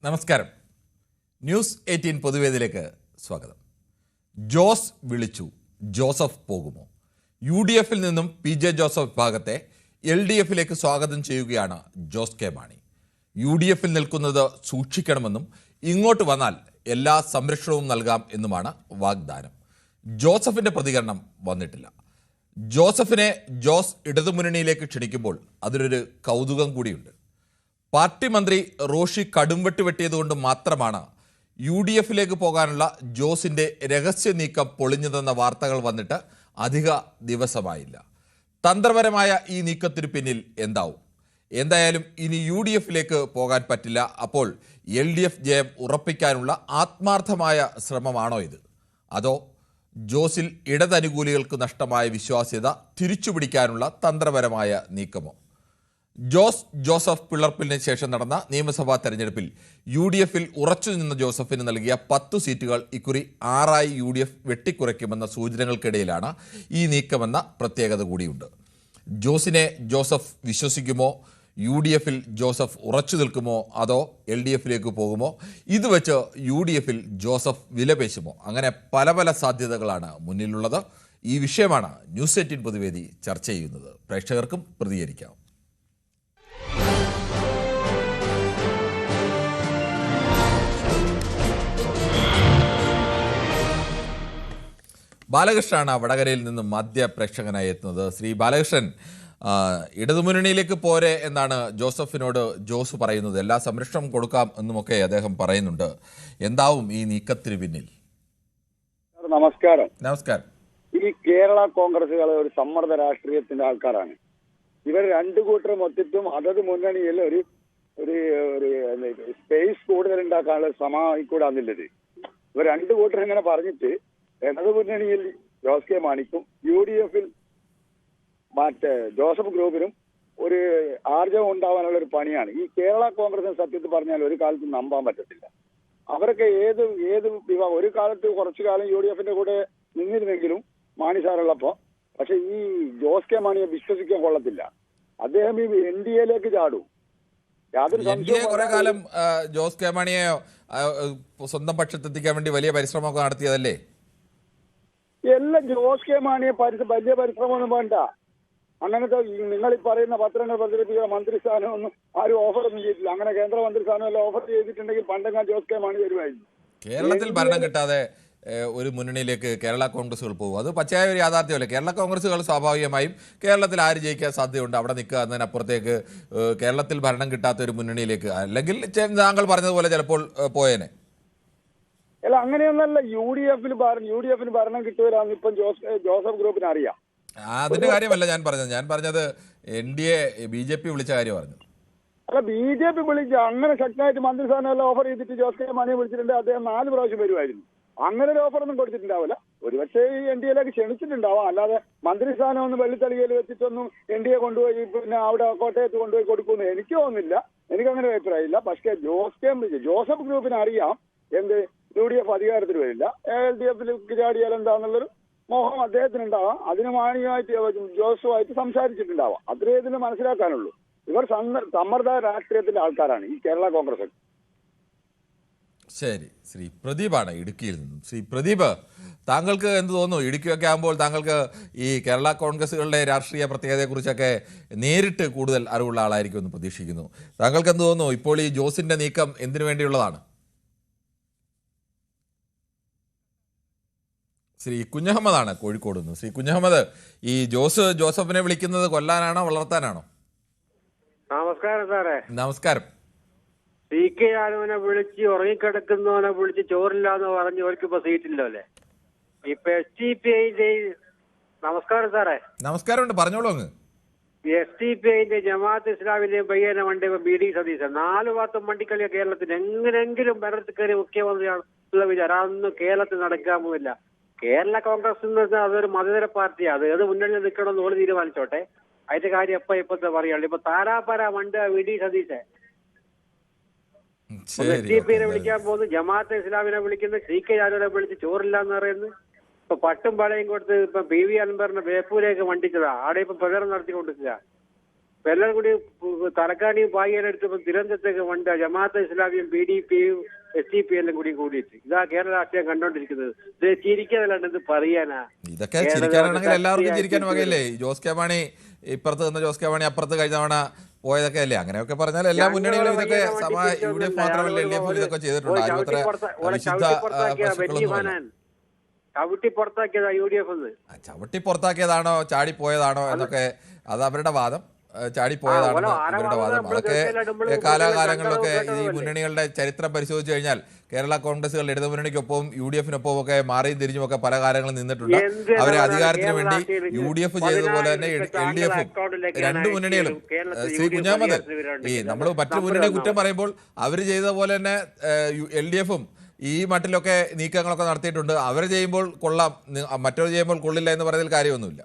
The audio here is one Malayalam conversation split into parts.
നമസ്കാരം. ന്യൂസ് 18 പൊതുവേദിയിലേക്ക് സ്വാഗതം. ജോസ് വിളിച്ചു, ജോസഫ് പോകുമോ? UDF നിന്നും PJ ജോസഫ് വിഭാഗത്തെ LDF സ്വാഗതം ചെയ്യുകയാണ് ജോസ് കെ മാണി. UDF നിൽക്കുന്നത് സൂക്ഷിക്കണമെന്നും ഇങ്ങോട്ട് വന്നാൽ എല്ലാ സംരക്ഷണവും നൽകാം എന്നുമാണ് വാഗ്ദാനം. ജോസഫിന്റെ പ്രതികരണം വന്നിട്ടില്ല. ജോസഫിനെ ജോസ് ഇടതുമുന്നണിയിലേക്ക് ക്ഷണിക്കുമ്പോൾ അതിലൊരു കൗതുകം കൂടിയുണ്ട്. പാർട്ടി മന്ത്രി റോഷി കടുംവെട്ട് വെട്ടിയതുകൊണ്ട് മാത്രമാണ് UDF പോകാനുള്ള ജോസിന്റെ രഹസ്യ നീക്കം പൊളിഞ്ഞതെന്ന വാർത്തകൾ വന്നിട്ട് അധിക ദിവസമായില്ല. തന്ത്രപരമായ ഈ നീക്കത്തിന് പിന്നിൽ എന്താവും? എന്തായാലും ഇനി UDF പോകാൻ പറ്റില്ല. അപ്പോൾ LDF ജയം ഉറപ്പിക്കാനുള്ള ആത്മാർത്ഥമായ ശ്രമമാണോ ഇത്? അതോ ജോസിൽ ഇടതനുകൂലികൾക്ക് നഷ്ടമായ വിശ്വാസ്യത തിരിച്ചുപിടിക്കാനുള്ള തന്ത്രപരമായ നീക്കമോ? ജോസഫ് പിളർപ്പിന് ശേഷം നടന്ന നിയമസഭാ തെരഞ്ഞെടുപ്പിൽ UDF ഉറച്ചു നിന്ന ജോസഫിന് നൽകിയ 10 സീറ്റുകൾ ഇക്കുറി 6 UDF വെട്ടിക്കുറയ്ക്കുമെന്ന സൂചനകൾക്കിടയിലാണ് ഈ നീക്കമെന്ന പ്രത്യേകത കൂടിയുണ്ട്. ജോസിനെ ജോസഫ് വിശ്വസിക്കുമോ? UDF ജോസഫ് ഉറച്ചു നിൽക്കുമോ? അതോ LDF പോകുമോ? ഇത് വെച്ച് UDF ജോസഫ് വിലപേശുമോ? അങ്ങനെ പല സാധ്യതകളാണ് മുന്നിലുള്ളത്. ഈ വിഷയമാണ് ന്യൂസ് 18 പൊതുവേദി ചർച്ച ചെയ്യുന്നത്. പ്രേക്ഷകർക്കും പ്രതികരിക്കാം. ബാലകൃഷ്ണനാണ് വടകരയിൽ നിന്നും മധ്യ പ്രേക്ഷകനായി എത്തുന്നത്. ശ്രീ ബാലകൃഷ്ണൻ, ഇടതുമുന്നണിയിലേക്ക് പോരെ എന്നാണ് ജോസഫിനോട് ജോസ് പറയുന്നത്. എല്ലാ സംരക്ഷണം കൊടുക്കാം എന്നുമൊക്കെ അദ്ദേഹം പറയുന്നുണ്ട്. എന്താവും ഈ നീക്കത്തിന് പിന്നിൽ? നമസ്കാരം. ഈ കേരള കോൺഗ്രസുകൾ ഒരു സമ്മർദ്ദ രാഷ്ട്രീയത്തിന്റെ ആൾക്കാരാണ്. ഇവർ രണ്ടു കൂട്ടരും ഒത്തിട്ടും അതത് മുന്നണിയിൽ ഒരു സ്പേസ് കൂടുതൽ ഉണ്ടാക്കാനുള്ള ശ്രമമായിക്കൂടാന്നില്ലത്. ഇവർ രണ്ടു കൂട്ടർ ഇങ്ങനെ പറഞ്ഞിട്ട് ഇടതു മുന്നണിയിൽ ജോസ് കെ മാണിക്കും UDF മറ്റേ ജോസഫ് ഗ്രൂപ്പിനും ഒരു ആർജവം ഉണ്ടാവാനുള്ള ഒരു പണിയാണ്. ഈ കേരള കോൺഗ്രസിന് സത്യത്തിൽ പറഞ്ഞാൽ ഒരു കാലത്തും നമ്പാൻ പറ്റത്തില്ല. അവരൊക്കെ ഏത് വിഭാഗം ഒരു കാലത്ത് കുറച്ചു കാലം UDF കൂടെ നിന്നിരുന്നെങ്കിലും മാണി സാറുള്ളപ്പോ, പക്ഷെ ഈ ജോസ് കെ മാണിയെ വിശ്വസിക്കാൻ കൊള്ളത്തില്ല. അദ്ദേഹം ഈ NDA ചാടും. യാതൊരു കുറെ കാലം ജോസ് കെ മാണിയെ സ്വന്തം പക്ഷത്തെത്തിക്കാൻ വേണ്ടി വലിയ പരിശ്രമമൊക്കെ നടത്തിയതല്ലേ? എല്ലാം ജോസ് കെ മാണിയെ വലിയ പരിശ്രമമൊന്നും വേണ്ട. അങ്ങനത്തെ നിങ്ങൾ ഈ പറയുന്ന പത്രങ്ങൾ പ്രചരിപ്പിക്കുന്ന മന്ത്രിസ്ഥാനം ഒന്നും ആരും ഓഫർ ഒന്നും ചെയ്തിട്ടില്ല. അങ്ങനെ കേന്ദ്രമന്ത്രി സ്ഥാനം എല്ലാം ഓഫർ ചെയ്തിട്ടുണ്ടെങ്കിൽ പണ്ടെങ്കിൽ ജോസ് കെ മാണി വരുമായിരുന്നു. കേരളത്തിൽ ഭരണം കിട്ടാതെ ഒരു മുന്നണിയിലേക്ക് കേരള കോൺഗ്രസുകൾ പോകും. അത് പച്ചയായ ഒരു യാഥാർത്ഥ്യമല്ല. കേരള കോൺഗ്രസുകൾ സ്വാഭാവികമായും കേരളത്തിൽ ആര് ജയിക്കാൻ സാധ്യതയുണ്ട് അവിടെ നിൽക്കുക എന്നതിനപ്പുറത്തേക്ക് കേരളത്തിൽ ഭരണം കിട്ടാത്ത ഒരു മുന്നണിയിലേക്ക്, അല്ലെങ്കിൽ താങ്കൾ പറഞ്ഞതുപോലെ ചിലപ്പോൾ പോയേനെ. അല്ല, അങ്ങനെയൊന്നല്ല. UDF ഭരണം കിട്ടുകയാണെന്ന് ഇപ്പം ജോസഫ് ഗ്രൂപ്പിന് അറിയാം. അതിന്റെ കാര്യമല്ല ഞാൻ പറഞ്ഞത് NDA BJP വിളിച്ച കാര്യം പറഞ്ഞു. അല്ല, BJP വിളിച്ച അങ്ങനെ ശക്തമായിട്ട് മന്ത്രിസ്ഥാനം എല്ലാം ഓഫർ ചെയ്തിട്ട് ജോസ് കെ മാണിയെ വിളിച്ചിട്ടുണ്ട്. അദ്ദേഹം 4 പ്രാവശ്യം വരുമായിരുന്നു. അങ്ങനെ ഒരു ഓഫർ ഒന്നും കൊടുത്തിട്ടുണ്ടാവില്ല. ഒരുപക്ഷെ ഈ NDA ക്ഷണിച്ചിട്ടുണ്ടാവാം. അല്ലാതെ മന്ത്രിസ്ഥാനം ഒന്ന് വെള്ളിത്തളികയിൽ വെച്ചിട്ടൊന്നും NDA കൊണ്ടുപോയി പിന്നെ അവിടെ കോട്ടയത്ത് കൊണ്ടുപോയി കൊടുക്കുമെന്ന് എനിക്ക് തോന്നുന്നില്ല. എനിക്കങ്ങനെ അഭിപ്രായമില്ല. പക്ഷേ ജോസഫ് ഗ്രൂപ്പിന് അറിയാം എന്ത് UDF അധികാരത്തിൽ വരില്ല, LDF ചാടിയാൽ എന്താന്നുള്ളൊരു മോഹം അദ്ദേഹത്തിനുണ്ടാവാം. അതിന് മാണിയുമായിട്ട് ജോസുമായിട്ട് സംസാരിച്ചിട്ടുണ്ടാവാം. അത്രേ ഇതിന് മനസ്സിലാക്കാനുള്ളൂ. ഇവർ സമ്മർദ്ദ രാഷ്ട്രീയത്തിന്റെ ആൾക്കാരാണ് ഈ കേരള കോൺഗ്രസ്. ശരി, ശ്രീ പ്രദീപാണ് ഇടുക്കിയിൽ നിന്നും. ശ്രീ പ്രദീപ്, താങ്കൾക്ക് എന്ത് തോന്നുന്നു? ഇടുക്കിയൊക്കെ ആകുമ്പോൾ താങ്കൾക്ക് ഈ കേരള കോൺഗ്രസുകളുടെ രാഷ്ട്രീയ പ്രത്യേകതയെക്കുറിച്ചൊക്കെ നേരിട്ട് കൂടുതൽ അറിവുള്ള ആളായിരിക്കുമെന്ന് പ്രതീക്ഷിക്കുന്നു. താങ്കൾക്ക് എന്ത് തോന്നുന്നു? ഇപ്പോൾ ഈ ജോസിന്റെ നീക്കം എന്തിനു വേണ്ടിയുള്ളതാണ്? ശ്രീ കുഞ്ഞഹമ്മദാണ് കോഴിക്കോട് നിന്ന്. ശ്രീ കുഞ്ഞഹമ്മദ്, ഈ ജോസഫിനെ വിളിക്കുന്നത് കൊല്ലാനാണോ വളർത്താനാണോ? നമസ്കാരം സാറേ. നമസ്കാരം. CK ആലുവിനെ വിളിച്ച് ഉറങ്ങിക്കിടക്കുന്നവനെ വിളിച്ച് ചോറില്ലാന്ന് പറഞ്ഞ് അവർക്കിപ്പോ സീറ്റില്ലോ അല്ലേ? ഇപ്പൊ SDPI നമസ്കാരം സാറേ. നമസ്കാരമുണ്ട്, പറഞ്ഞോളൂ. അങ്ങ് SDPI ജമാഅത്ത് ഇസ്ലാമിന്റെയും പയ്യനെ വണ്ടി BD സതീശൻ 4 ഭാഗത്തും വണ്ടിക്കളിയ കേരളത്തിന് എങ്ങനെങ്കിലും ഭരണത്തിൽ കയറി മുഖ്യമന്ത്രിയാണുള്ള വിചാരം അതൊന്നും കേരളത്തിൽ നടക്കാൻ പോവില്ല. കേരള കോൺഗ്രസ് എന്ന് വെച്ചാൽ അതൊരു മതേതര പാർട്ടിയാണ്. അത് മുന്നണിയിൽ നിൽക്കണമെന്ന് ഓള് തീരുമാനിച്ചോട്ടെ. അതിന്റെ കാര്യം ഇപ്പത്തെ പറയുള്ളൂ. ഇപ്പൊ താരാപാര വണ്ട് BD സതീശൻ SDPI വിളിക്കാൻ പോകുന്നു, ജമാഅത്തെ ഇസ്ലാമിനെ വിളിക്കുന്നു, CK ആലുവിനെ വിളിച്ച് ചോറില്ലാന്ന് പറയുന്നു. ഇപ്പൊ പട്ടും പടയും കൊടുത്ത് ഇപ്പൊ PV അൻവറിനെ ബേപ്പൂരേക്ക് വണ്ടിച്ചതാ. അവിടെ ഇപ്പൊ പ്രചരണം നടത്തിക്കൊണ്ടിരിക്കുക. എല്ലാം കൂടി തലക്കാണിയും പായ്യാനും എടുത്തപ്പോൾ തിരുവനന്തപുരത്തേക്ക് വണ്ട ജമാഅത്തെ ഇസ്ലാമിയും PDPയും SDP എല്ലാം കൂടിയിട്ട് ഇതാ കേരള രാഷ്ട്രീയം കണ്ടോണ്ടിരിക്കുന്നത്. ഇത് ചിരിക്കാതല്ലാണ്ട് ഇത് പറയാനാ? ഇതൊക്കെ ചിരിക്കാനാണെങ്കിൽ എല്ലാവർക്കും ചിരിക്കാൻ വകയല്ലേ? ജോസ് കെ മാണി ഇപ്പുറത്ത് നിന്ന് ജോസ് കെ മാണി അപ്പുറത്ത് കഴിഞ്ഞ തവണ പോയതൊക്കെ അല്ലേ? അങ്ങനെയൊക്കെ പറഞ്ഞാൽ എല്ലാ മുന്നണികളും ഇതൊക്കെ UDF മാത്രമല്ല LDF ഇതൊക്കെ ചെയ്തിട്ടുണ്ട്. ആരും അത്ര വിശുദ്ധ ചവിട്ടി പുറത്താക്കിയതാ UDF. ചവിട്ടി പുറത്താക്കിയതാണോ ചാടി പോയതാണോ എന്നൊക്കെ അത് അവരുടെ വാദം. ചാടിപ്പോയതാണെന്ന് ഇവരുടെ വാദം. അതൊക്കെ കാലാകാലങ്ങളിലൊക്കെ ഈ മുന്നണികളുടെ ചരിത്രം പരിശോധിച്ചു കഴിഞ്ഞാൽ കേരള കോൺഗ്രസുകൾ ഇടതുമുന്നണിക്കൊപ്പവും UDF-നൊപ്പവും ഒക്കെ മാറിയും തിരിഞ്ഞും ഒക്കെ പല കാര്യങ്ങളും നിന്നിട്ടുണ്ട്. അവരെ അധികാരത്തിന് വേണ്ടി UDF ചെയ്തതുപോലെ തന്നെ LDF-ഉം രണ്ടു മുന്നണികളും. ശ്രീ കുഞ്ഞാമത്, ഈ നമ്മൾ മറ്റു മുന്നണിയെ കുറ്റം പറയുമ്പോൾ അവർ ചെയ്ത പോലെ തന്നെ LDF-ഉം ഈ മട്ടിലൊക്കെ നീക്കങ്ങളൊക്കെ നടത്തിയിട്ടുണ്ട്. അവർ ചെയ്യുമ്പോൾ കൊള്ളാം, മറ്റവർ ചെയ്യുമ്പോൾ കൊള്ളില്ല എന്ന് പറയുന്നതിൽ കാര്യമൊന്നുമില്ല.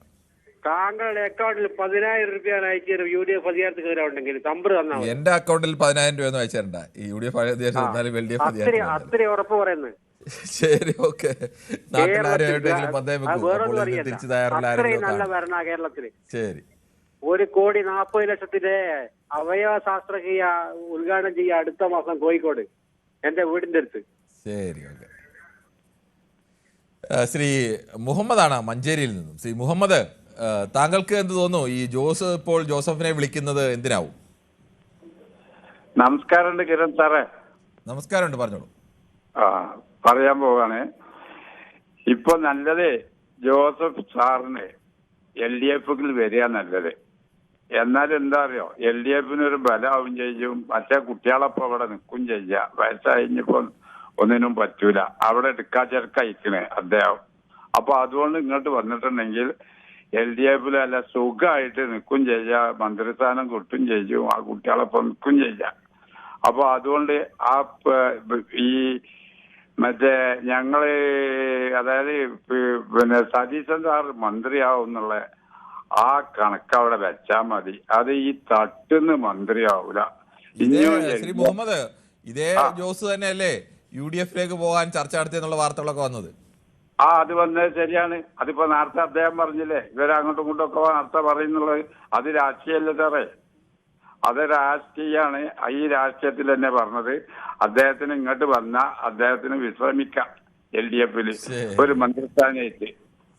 താങ്കളുടെ അക്കൗണ്ടിൽ 10,000 രൂപയാണ് അയച്ചു UDF അധികാരത്തിൽ കയറുണ്ടെങ്കിൽ നമ്പർ തന്നാൽ മതി. എന്റെ അക്കൗണ്ടിൽ 10,000 രൂപ അയച്ചിട്ടുണ്ട്. ഈ UDF അത്രയും ഉറപ്പ് പറയുന്നത്. ശരി, ഓക്കെ. തിരിച്ചു നല്ല ഭരണ കേരളത്തില്. ശരി. 1,40,00,000 അവയവ ശാസ്ത്രക്രിയ ഉദ്ഘാടനം ചെയ്യുക അടുത്ത മാസം കോഴിക്കോട് എന്റെ വീടിന്റെ അടുത്ത്. ശരി, ഓക്കെ. ശ്രീ മുഹമ്മദാണ് മഞ്ചേരിയിൽ നിന്നും. ശ്രീ മുഹമ്മദ്, താങ്കൾക്ക് എന്ത് തോന്നുന്നു? ഈ ജോസ് ഇപ്പോൾ ജോസഫിനെ വിളിക്കുന്നത് എന്തിനാവും? നമസ്കാരമുണ്ട് കിരൺ സാറേ. നമസ്കാരമുണ്ട്, പറഞ്ഞോളൂ. പറയാൻ പോവാണ്. ഇപ്പൊ നല്ലത് ജോസഫ് സാറിന് LDF-ൽ വരിക നല്ലത്. എന്നാൽ എന്താ അറിയോ, LDF-ന് ഒരു ബലമാവും ചെയ്യും. മറ്റേ കുട്ടികളപ്പം അവിടെ നിൽക്കും ചെയ്യാം. വയസ്സായിപ്പോ ഒന്നിനും പറ്റൂല. അവിടെ എടുക്കാ ചെറുക്കയക്കണേ അദ്ദേഹം. അപ്പൊ അതുകൊണ്ട് ഇങ്ങോട്ട് വന്നിട്ടുണ്ടെങ്കിൽ LDF-ൽ നല്ല സുഖമായിട്ട് നിൽക്കും ചെയ്യാം. മന്ത്രിസ്ഥാനം കിട്ടും ചെയ്യും. ആ കുട്ടികളൊപ്പം നിൽക്കും ചെയ്യാം. അപ്പൊ അതുകൊണ്ട് ആ ഈ മറ്റേ ഞങ്ങള് അതായത് പിന്നെ സതീശൻ സാർ മന്ത്രിയാവും എന്നുള്ള ആ കണക്ക് അവിടെ വെച്ചാ മതി. അത് ഈ തട്ടുന്ന് മന്ത്രിയാവൂല. ശ്രീ മുഹമ്മദ്, ഇതേ ജോസ് തന്നെയല്ലേ UDF-ലേക്ക് പോകാൻ ചർച്ച നടത്തിയെന്നുള്ള വാർത്തകളൊക്കെ വന്നത്? അത് വന്നത് ശരിയാണ്. അതിപ്പോ നേരത്തെ അദ്ദേഹം പറഞ്ഞില്ലേ, ഇവരങ്ങോട്ടും ഇങ്ങോട്ടും ഒക്കെ നേരത്തെ പറയുന്നുള്ളത്. അത് രാഷ്ട്രീയമല്ലേ സാറേ, അത് രാഷ്ട്രീയാണ്. ഈ രാഷ്ട്രീയത്തിൽ തന്നെ പറഞ്ഞത് അദ്ദേഹത്തിന് ഇങ്ങോട്ട് വന്ന അദ്ദേഹത്തിന് വിശ്രമിക്കാം LDF-ൽ ഒരു മന്ത്രിസ്ഥാനമായിട്ട്.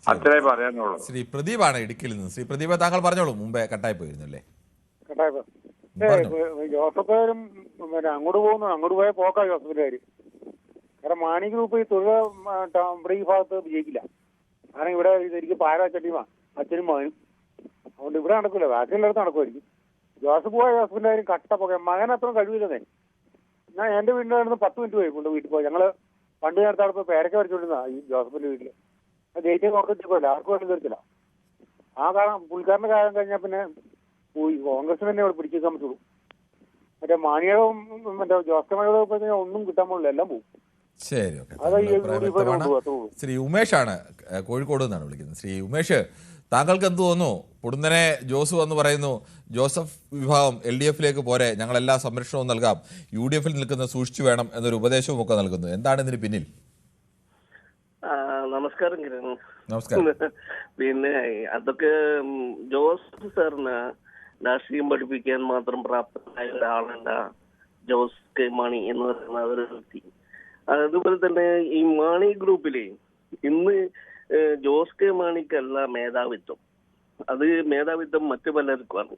അത്രേ പറയാനുള്ളൂ. ശ്രീ പ്രദീപാണ് ഇടുക്കിയിൽ നിന്ന്. ശ്രീ പ്രദീപ്, താങ്കൾ പറഞ്ഞോളൂ. മുമ്പേ കട്ടായി പോയിരുന്നല്ലേ? ജോസഫുകാരും അങ്ങോട്ട് പോകുന്നു. അങ്ങോട്ട് പോയാൽ പോക്കാം ജോസഫിന്റെ കാര്യം. കാരണം മാണി ഗ്രൂപ്പ് ഈ തൊഴിൽ ഇവിടെ ഈ ഭാഗത്ത് വിജയിക്കില്ല. കാരണം ഇവിടെ എനിക്ക് പാരാച്ചട്ടിയുമാണ് അച്ഛനും മകനും. അതുകൊണ്ട് ഇവിടെ നടക്കില്ല. ബാക്കിയുള്ളടത്ത് നടക്കുമായിരിക്കും. ജോസഫ് പോയ ജോസഫിന്റെ കാര്യം കട്ട പോകാം. മകൻ അത്ര കഴിവില്ലെന്നേ. ഞാൻ എന്റെ വീടിന്റെ അടുത്ത് 10 മിനിറ്റ് പോയി കൊണ്ട് വീട്ടിൽ പോയി. ഞങ്ങള് പണ്ട് നേരത്തെ അവിടെ പോയി പേരൊക്കെ വരച്ചോണ്ടിരുന്ന ഈ ജോസഫിന്റെ വീട്ടില്. ഗേറ്റ് തുറന്നിട്ടില്ല, ആർക്കും വേണ്ടി തീർച്ചില്ല. ആ കാരണം പുള്ളിക്കാരന്റെ കാര്യം കഴിഞ്ഞാൽ പിന്നെ കോൺഗ്രസിന് തന്നെ ഇവിടെ പിടിച്ചേക്കാൻ പറ്റുള്ളൂ. മറ്റേ മാണിയവും മറ്റേ ജോസഫയുടെ ഒന്നും കിട്ടാൻ പോകില്ല, എല്ലാം പോകും. ശരി, ഓക്കെ. ശ്രീ ഉമേഷാണ് കോഴിക്കോട് നിന്നാണ് വിളിക്കുന്നത്. ശ്രീ ഉമേഷ്, താങ്കൾക്ക് എന്ത് തോന്നുന്നു? പൊടുന്നനെ ജോസ് എന്ന് പറയുന്നു ജോസഫ് വിഭാഗം LDF-ലേക്ക് പോരെ, ഞങ്ങൾ എല്ലാ സംരക്ഷണവും നൽകാം, UDF-ൽ നിൽക്കുന്ന സൂക്ഷിച്ചു വേണം എന്നൊരു ഉപദേശവും ഒക്കെ നൽകുന്നു. എന്താണ് ഇതിന് പിന്നിൽ? നമസ്കാരം കിരൺ. നമസ്കാരം. പിന്നെ അതൊക്കെ ജോസഫ് സാറിന് രാഷ്ട്രീയം പഠിപ്പിക്കാൻ മാത്രം പ്രാപ്തമായ ഒരാളല്ല ജോസ് കെ മാണി എന്ന് പറയുന്ന ഒരു വ്യക്തി. അതുപോലെ തന്നെ ഈ മാണി ഗ്രൂപ്പിലെ ഇന്ന് ജോസ് കെ മാണിക്കല്ല മേധാവിത്വം, അത് മേധാവിത്വം മറ്റു പലർക്കുമാണ്.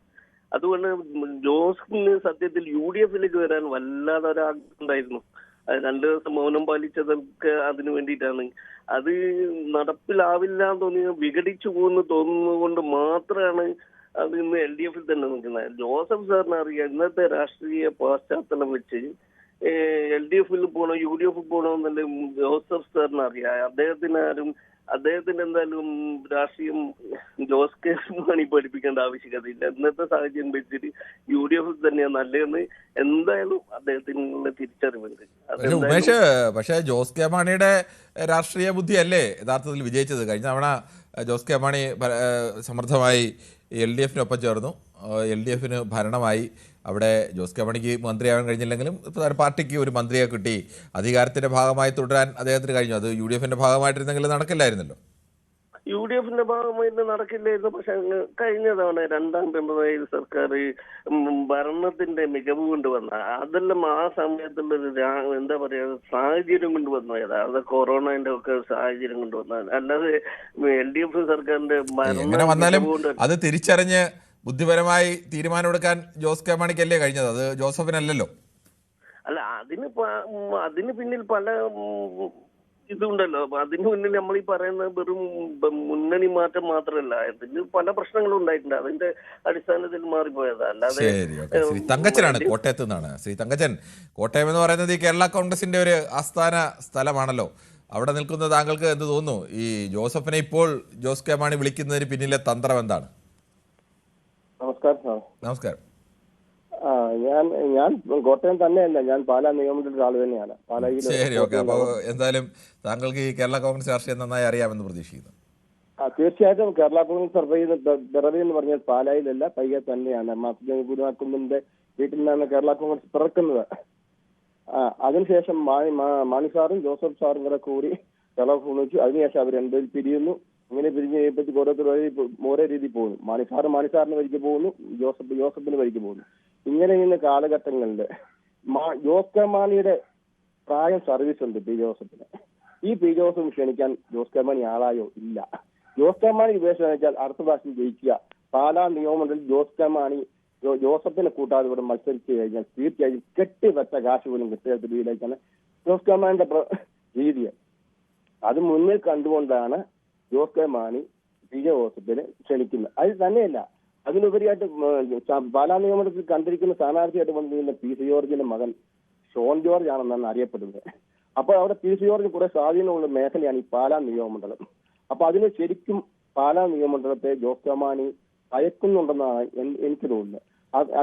അതുകൊണ്ട് ജോസിന് സത്യത്തിൽ UDF-ലേക്ക് വരാൻ വല്ലാതെ ഒരാഗ്രഹം ഉണ്ടായിരുന്നു. 2 ദിവസം മൗനം പാലിച്ചതൊക്കെ അതിനു വേണ്ടിയിട്ടാണ്. അത് നടപ്പിലാവില്ല എന്ന് തോന്നി വിഘടിച്ചു പോകുന്നു തോന്നുന്നത് കൊണ്ട് മാത്രമാണ് അത് ഇന്ന് LDF-ൽ തന്നെ നിൽക്കുന്നത്. ജോസഫ് സാറിന് അറിയാം ഇന്നത്തെ രാഷ്ട്രീയ പശ്ചാത്തലം വെച്ച് LDF-ൽ പോകണോ UDF പോകണോ എന്നല്ല ജോസഫ് സാറിന് അറിയാം. അദ്ദേഹത്തിന് എന്തായാലും രാഷ്ട്രീയം ജോസ് കെ മാണി പഠിപ്പിക്കേണ്ട ആവശ്യകതയില്ല. ഇന്നത്തെ സാഹചര്യം വെച്ചിട്ട് UDF തന്നെയാണ് നല്ലതെന്ന് എന്തായാലും അദ്ദേഹത്തിനുള്ള തിരിച്ചറിവുണ്ട്. ഉമേഷ്, പക്ഷേ ജോസ് കെ മാണിയുടെ രാഷ്ട്രീയ ബുദ്ധിയല്ലേ യഥാർത്ഥത്തിൽ വിജയിച്ചത്? കഴിഞ്ഞ തവണ ജോസ് കെ മാണി സമർത്ഥമായി LDF-നൊപ്പം ചേർന്നു. LDF-ന് ഭരണമായി. അവിടെ ജോസ് കെ മാണിക്ക് മന്ത്രിയാവാൻ കഴിഞ്ഞില്ലെങ്കിലും പാർട്ടിക്ക് ഒരു മന്ത്രിയെ കിട്ടി. അധികാരത്തിന്റെ ഭാഗമായി തുടരാൻ അദ്ദേഹത്തിന് കഴിഞ്ഞു. അത് UDF-ന്റെ ഭാഗമായിട്ടിരുന്നെങ്കിൽ നടക്കില്ലായിരുന്നല്ലോ. UDF-ന്റെ ഭാഗമായിട്ട് നടക്കില്ലായിരുന്നു. പക്ഷെ അങ്ങ് കഴിഞ്ഞ തവണ 2ാം പിണറായി സർക്കാർ ഭരണത്തിന്റെ മികവ് കൊണ്ടുവന്ന അതെല്ലാം ആ സമയത്തുള്ളൊരു എന്താ പറയാ സാഹചര്യം കൊണ്ടുവന്നതാ. അത് കൊറോണന്റെ ഒക്കെ സാഹചര്യം കൊണ്ടുവന്നതാണ്. അല്ലാതെ LDF സർക്കാരിന്റെ എങ്ങനെ വന്നാലും അത് തിരിച്ചറിഞ്ഞ് ബുദ്ധിപരമായി തീരുമാനമെടുക്കാൻ ജോസ് കെ മാണിക്കല്ലേ കഴിഞ്ഞത്, അത് ജോസഫിനല്ലല്ലോ. അല്ല, അതിന് പിന്നിൽ പല ഇതുണ്ടല്ലോ. അതിന് മുന്നിൽ നമ്മൾ ഈ പറയുന്ന വെറും മുന്നണി മാറ്റം മാത്രമല്ല, ഇതിന് പല പ്രശ്നങ്ങളും ഉണ്ടായിട്ടുണ്ട്. അതിന്റെ അടിസ്ഥാനത്തിൽ മാറിപ്പോയതാ. അല്ലാതെ ശ്രീ തങ്കച്ചനാണ് കോട്ടയത്ത് നിന്നാണ്. ശ്രീ തങ്കച്ചൻ, കോട്ടയം എന്ന് പറയുന്നത് ഈ കേരള കോൺഗ്രസിന്റെ ഒരു ആസ്ഥാന സ്ഥലമാണല്ലോ. അവിടെ നിൽക്കുന്ന താങ്കൾക്ക് എന്ത് തോന്നുന്നു, ഈ ജോസഫിനെ ഇപ്പോൾ ജോസ് കെ മാണി വിളിക്കുന്നതിന് പിന്നിലെ തന്ത്രം എന്താണ്? നമസ്കാരം സാർ. നമസ്കാരം. ഞാൻ കോട്ടയം തന്നെയല്ല, ഞാൻ പാലാ നിയമത്തിന്റെ ആൾ തന്നെയാണ്. ശരി, ഓക്കെ. അപ്പോൾ എന്തായാലും താങ്കൾക്ക് ഈ കേരള കോൺഗ്രസ് രാഷ്ട്രീയം നന്നായി അറിയാമെന്ന് പ്രതീക്ഷിക്കുന്നു. തീർച്ചയായിട്ടും കേരള കോൺഗ്രസ് സർവേ പിറവി എന്ന് പറഞ്ഞാൽ പാലായിലല്ല, പയ്യെ തന്നെയാണ്. ഗുരുവാക്കുമ്പന്റെ വീട്ടിൽ നിന്നാണ് കേരള കോൺഗ്രസ് പിറക്കുന്നത്. അതിനുശേഷം മാണി സാറും ജോസഫ് സാറും കൂടെ കൂടി കേരള കോൺഗ്രസ്, അതിനുശേഷം അവർ രണ്ടുപേരും പിരിയുന്നു. ഇങ്ങനെ പിരിഞ്ഞ് കഴിയുമ്പോഴത്തേക്ക് ഓരോരുത്തർ ഓരോ രീതിയിൽ പോകുന്നു. മാണിസാറിന് വഴിക്ക് പോകുന്നു, ജോസഫിന് വഴിക്ക് പോകുന്നു. ഇങ്ങനെ ഇന്ന് കാലഘട്ടങ്ങളിൽ ജോസ് കെ മാണിയുടെ പ്രായം സർവീസ് ഉണ്ട് പി ജോസഫിന്. ഈ പി ജോസഫ് ക്ഷണിക്കാൻ ജോസ് കെ മാണി ആളായോ? ഇല്ല. ജോസ് കെ മാണി ഉപേക്ഷ വെച്ചാൽ അടുത്ത പ്രാവശ്യം ജയിക്കുക. പാലാ നിയമമണ്ഡലത്തിൽ ജോസ് കെ മാണി ജോസഫിനെ കൂട്ടാതെ ഇവിടെ മത്സരിച്ച് കഴിഞ്ഞാൽ തീർച്ചയായും കെട്ടിവെച്ച കാശ് പോലും കിട്ടിയ രീതിയിലേക്കാണ് ജോസ് കെ മാണിന്റെ രീതി. അത് മുന്നിൽ കണ്ടുകൊണ്ടാണ് ജോസ് കെ മാണി പി ജോസഫിനെ ക്ഷണിക്കുന്നത്. അത് തന്നെയല്ല, അതിനുപരിയായിട്ട് പാലാ നിയമത്തിൽ കണ്ടിരിക്കുന്ന സ്ഥാനാർത്ഥിയായിട്ട് വന്നിരിക്കുന്ന PC ജോർജിന്റെ മകൻ ഷോൺ ജോർജ് ആണെന്നാണ് അറിയപ്പെടുന്നത്. അപ്പൊ അവിടെ PC ജോർജിന് കുറെ സ്വാധീനമുള്ള മേഖലയാണ് ഈ പാലാ നിയമമണ്ഡലം. അപ്പൊ അതിന് ശരിക്കും പാലാ നിയമമണ്ഡലത്തെ ജോസ് കെ മാണി അയക്കുന്നുണ്ടെന്നാണ് എനിക്ക് തോന്നുന്നത്.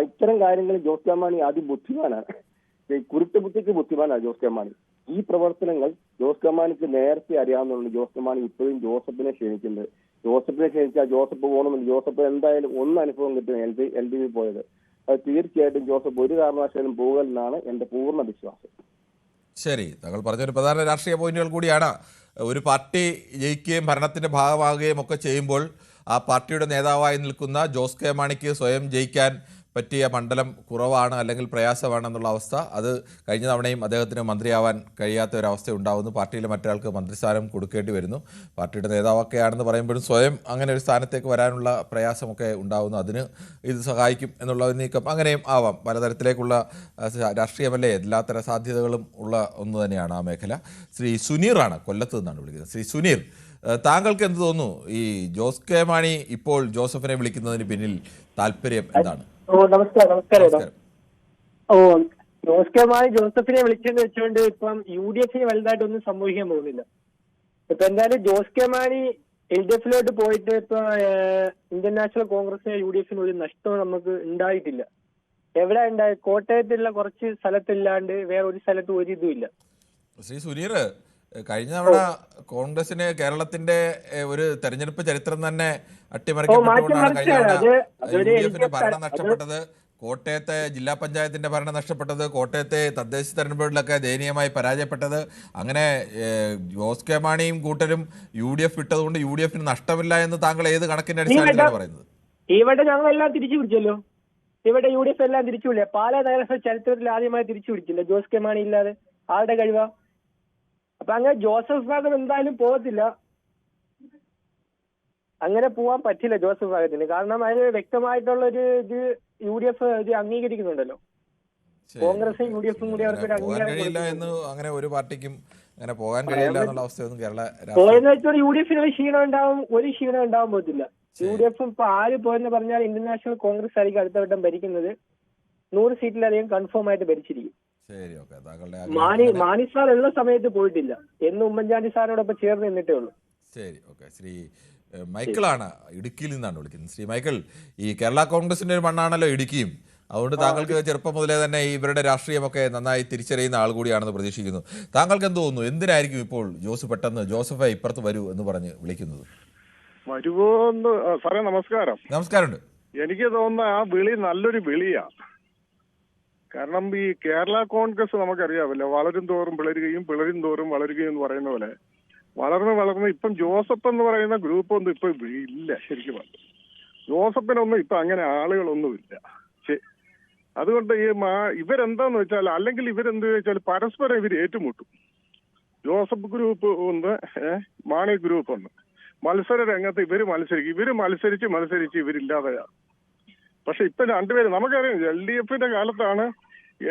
ഇത്തരം കാര്യങ്ങളിൽ ജോസ് കെ മാണി അതിബുദ്ധിമാനാണ്, കുരുട്ട് ബുദ്ധിക്ക് ബുദ്ധിമാനാണ് ജോസ് കെ മാണി. ഈ പ്രവർത്തനങ്ങൾ ജോസ് കെ മാണിക്ക് നേരത്തെ അറിയാവുന്നതുകൊണ്ട് ജോസ് കെ മാണി ഇപ്പോഴും ജോസഫിനെ ക്ഷണിക്കുന്നത്. ജോസഫിനെ ക്ഷണിച്ചാൽ ജോസഫ് പോകണമെന്ന് ജോസഫ് എന്തായാലും അനുഭവം കിട്ടും LDP പോയത്. അത് തീർച്ചയായിട്ടും ജോസഫ് ഒരു കാരണവശാലും പോകലെന്നാണ് എന്റെ പൂർണ്ണ വിശ്വാസം. ശരി, താങ്കൾ പറഞ്ഞൊരു പ്രധാന രാഷ്ട്രീയ പോയിന്റുകൾ കൂടിയാണ്. ഒരു പാർട്ടി ജയിക്കുകയും ഭരണത്തിന്റെ ഭാഗമാകുകയും ഒക്കെ ചെയ്യുമ്പോൾ ആ പാർട്ടിയുടെ നേതാവായി നിൽക്കുന്ന ജോസ് കെ മാണിക്ക് സ്വയം ജയിക്കാൻ പറ്റിയ മണ്ഡലം കുറവാണ്, അല്ലെങ്കിൽ പ്രയാസമാണെന്നുള്ള അവസ്ഥ, അത് കഴിഞ്ഞ തവണയും അദ്ദേഹത്തിന് മന്ത്രിയാവാൻ കഴിയാത്ത ഒരവസ്ഥ ഉണ്ടാകുന്നു. പാർട്ടിയിലെ മറ്റൊരാൾക്ക് മന്ത്രിസ്ഥാനം കൊടുക്കേണ്ടി വരുന്നു. പാർട്ടിയുടെ നേതാവൊക്കെയാണെന്ന് പറയുമ്പോഴും സ്വയം അങ്ങനെ ഒരു സ്ഥാനത്തേക്ക് വരാനുള്ള പ്രയാസമൊക്കെ ഉണ്ടാകുന്നു. അതിന് ഇത് സഹായിക്കും എന്നുള്ള നീക്കം അങ്ങനെയും ആവാം. പലതരത്തിലേക്കുള്ള രാഷ്ട്രീയമല്ലേ, എല്ലാത്തരം സാധ്യതകളും ഉള്ള ഒന്ന് തന്നെയാണ് ആ മേഖല. ശ്രീ സുനീറാണ്, കൊല്ലത്ത് നിന്നാണ് വിളിക്കുന്നത്. ശ്രീ സുനീർ, താങ്കൾക്ക് എന്ത് തോന്നുന്നു, ഈ ജോസ് കെ മാണി ഇപ്പോൾ ജോസഫിനെ വിളിക്കുന്നതിന് പിന്നിൽ താല്പര്യം എന്താണ്? നമസ്കാരം. ജോസ് കെ മാണി ജോസഫിനെ വിളിച്ചെന്ന് വെച്ചുകൊണ്ട് ഇപ്പം UDF-ന് വലുതായിട്ടൊന്നും സംഭവിക്കാൻ പോകുന്നില്ല. ഇപ്പൊ എന്തായാലും ജോസ് കെ മാണി LDF-ലോട്ട് പോയിട്ട് ഇപ്പൊ ഇന്ത്യൻ നാഷണൽ കോൺഗ്രസിന് UDF-ന് ഒരു നഷ്ടവും നമുക്ക് ഉണ്ടായിട്ടില്ല. എവിടെ ഉണ്ടായി? കോട്ടയത്തുള്ള കുറച്ച് സ്ഥലത്തില്ലാണ്ട് വേറെ ഒരു സ്ഥലത്ത് ഒരു ഇതുമില്ല. ശ്രീ സുനീർ, കഴിഞ്ഞ തവണ കോൺഗ്രസിന് കേരളത്തിന്റെ ഒരു തെരഞ്ഞെടുപ്പ് ചരിത്രം തന്നെ അട്ടിമറിക്കപ്പെട്ടുകൊണ്ടാണ് കഴിഞ്ഞ തവണ UDF-ന് ഭരണം നഷ്ടപ്പെട്ടത്. കോട്ടയത്തെ ജില്ലാ പഞ്ചായത്തിന്റെ ഭരണം നഷ്ടപ്പെട്ടത്, കോട്ടയത്തെ തദ്ദേശ തെരഞ്ഞെടുപ്പുകളിലൊക്കെ ദയനീയമായി പരാജയപ്പെട്ടത്. അങ്ങനെ ജോസ് കെ മാണിയും കൂട്ടരും UDF വിട്ടതുകൊണ്ട് UDF-ന് നഷ്ടമില്ല എന്ന് താങ്കൾ ഏത് കണക്കിന്റെ അടിസ്ഥാനത്തിലാണ് പറയുന്നത്? ഇവിടെ ഞങ്ങളെല്ലാം തിരിച്ചു പിടിച്ചല്ലോ. ഇവിടെ UDF എല്ലാം തിരിച്ചു പിടിച്ചില്ല. പാലാ നഗരസഭ ചരിത്രത്തിൽ ആദ്യമായി തിരിച്ചു പിടിച്ചില്ല ജോസ് കെ മാണി ഇല്ലാതെ. ആരുടെ കഴിവാ? അപ്പൊ അങ്ങനെ ജോസഫ് ഭാഗം എന്തായാലും പോകത്തില്ല. അങ്ങനെ പോവാൻ പറ്റില്ല ജോസഫ് ഭാഗത്തിന്. കാരണം അതിന് വ്യക്തമായിട്ടുള്ള ഒരു ഇത് UDF ഇത് അംഗീകരിക്കുന്നുണ്ടല്ലോ. കോൺഗ്രസും UDF-ഉം കൂടി അവർക്ക് അങ്ങനെ ഒരു പാർട്ടിക്കും അങ്ങനെ പോകാൻ കഴിയില്ല എന്നുള്ള അവസ്ഥയൊന്നും കേരള പോയെന്ന് വെച്ചാൽ UDF-ന് ക്ഷീണം ഉണ്ടാവാൻ പോകത്തില്ല. UDF-ഉം ഇപ്പൊ ആര് പോയെന്ന് പറഞ്ഞാൽ ഇന്ത്യൻ നാഷണൽ കോൺഗ്രസ് ആയിരിക്കും അടുത്ത വട്ടം ഭരിക്കുന്നത്. 100 സീറ്റിലധികം കൺഫേം ആയിട്ട് ഭരിച്ചിരിക്കും. മാണി സാർ ഉള്ള സമയത്ത് പോയിട്ടില്ല. എന്ന് ഉമ്മൻചാണ്ടി സാറിനോടൊപ്പം ചേർന്ന് നിന്നിട്ടേ ഉള്ളൂ. ശരി, ഓക്കെ. ശ്രീ മൈക്കിളാണ്, ഇടുക്കിയിൽ നിന്നാണ് വിളിക്കുന്നത്. ശ്രീ മൈക്കിൾ, ഈ കേരള കോൺഗ്രസിന്റെ ഒരു മണ്ണാണല്ലോ ഇടുക്കിയും. അതുകൊണ്ട് താങ്കൾക്ക് ചെറുപ്പം മുതലേ തന്നെ ഇവരുടെ രാഷ്ട്രീയമൊക്കെ നന്നായി തിരിച്ചറിയുന്ന ആൾ കൂടിയാണെന്ന് പ്രതീക്ഷിക്കുന്നു. താങ്കൾക്ക് എന്ത് തോന്നുന്നു, എന്തിനായിരിക്കും ഇപ്പോൾ ജോസഫെ ഇപ്പുറത്ത് വരൂ എന്ന് പറഞ്ഞ് വിളിക്കുന്നത്? വരുമോന്ന് സാറേ നമസ്കാരം. നമസ്കാരമുണ്ട്. എനിക്ക് തോന്നുന്ന ആ വിളി നല്ലൊരു വിളിയാ. കാരണം ഈ കേരള കോൺഗ്രസ് നമുക്കറിയാമല്ലോ, വളരും തോറും പിളരുകയും പിളരും തോറും വളരുകയും എന്ന് പറയുന്ന പോലെ വളർന്ന് ഇപ്പം ജോസഫ് എന്ന് പറയുന്ന ഗ്രൂപ്പ് ഒന്നും ഇപ്പൊ ഇല്ല. ശരിക്കും പറഞ്ഞു ജോസഫിനൊന്നും ഇപ്പൊ അങ്ങനെ ആളുകളൊന്നുമില്ല. അതുകൊണ്ട് ഇവരെന്താന്ന് വെച്ചാൽ, അല്ലെങ്കിൽ ഇവരെന്ത് വെച്ചാൽ പരസ്പരം ഇവർ ഏറ്റുമുട്ടും. ജോസഫ് ഗ്രൂപ്പ് ഒന്ന്, മാണി ഗ്രൂപ്പ് ഒന്ന്. മത്സര രംഗത്ത് ഇവര് മത്സരിച്ച് ഇവരില്ലാതെയാണ്. പക്ഷെ ഇപ്പൊ രണ്ടുപേരും നമുക്കറിയാം, LDFന്റെ കാലത്താണ്,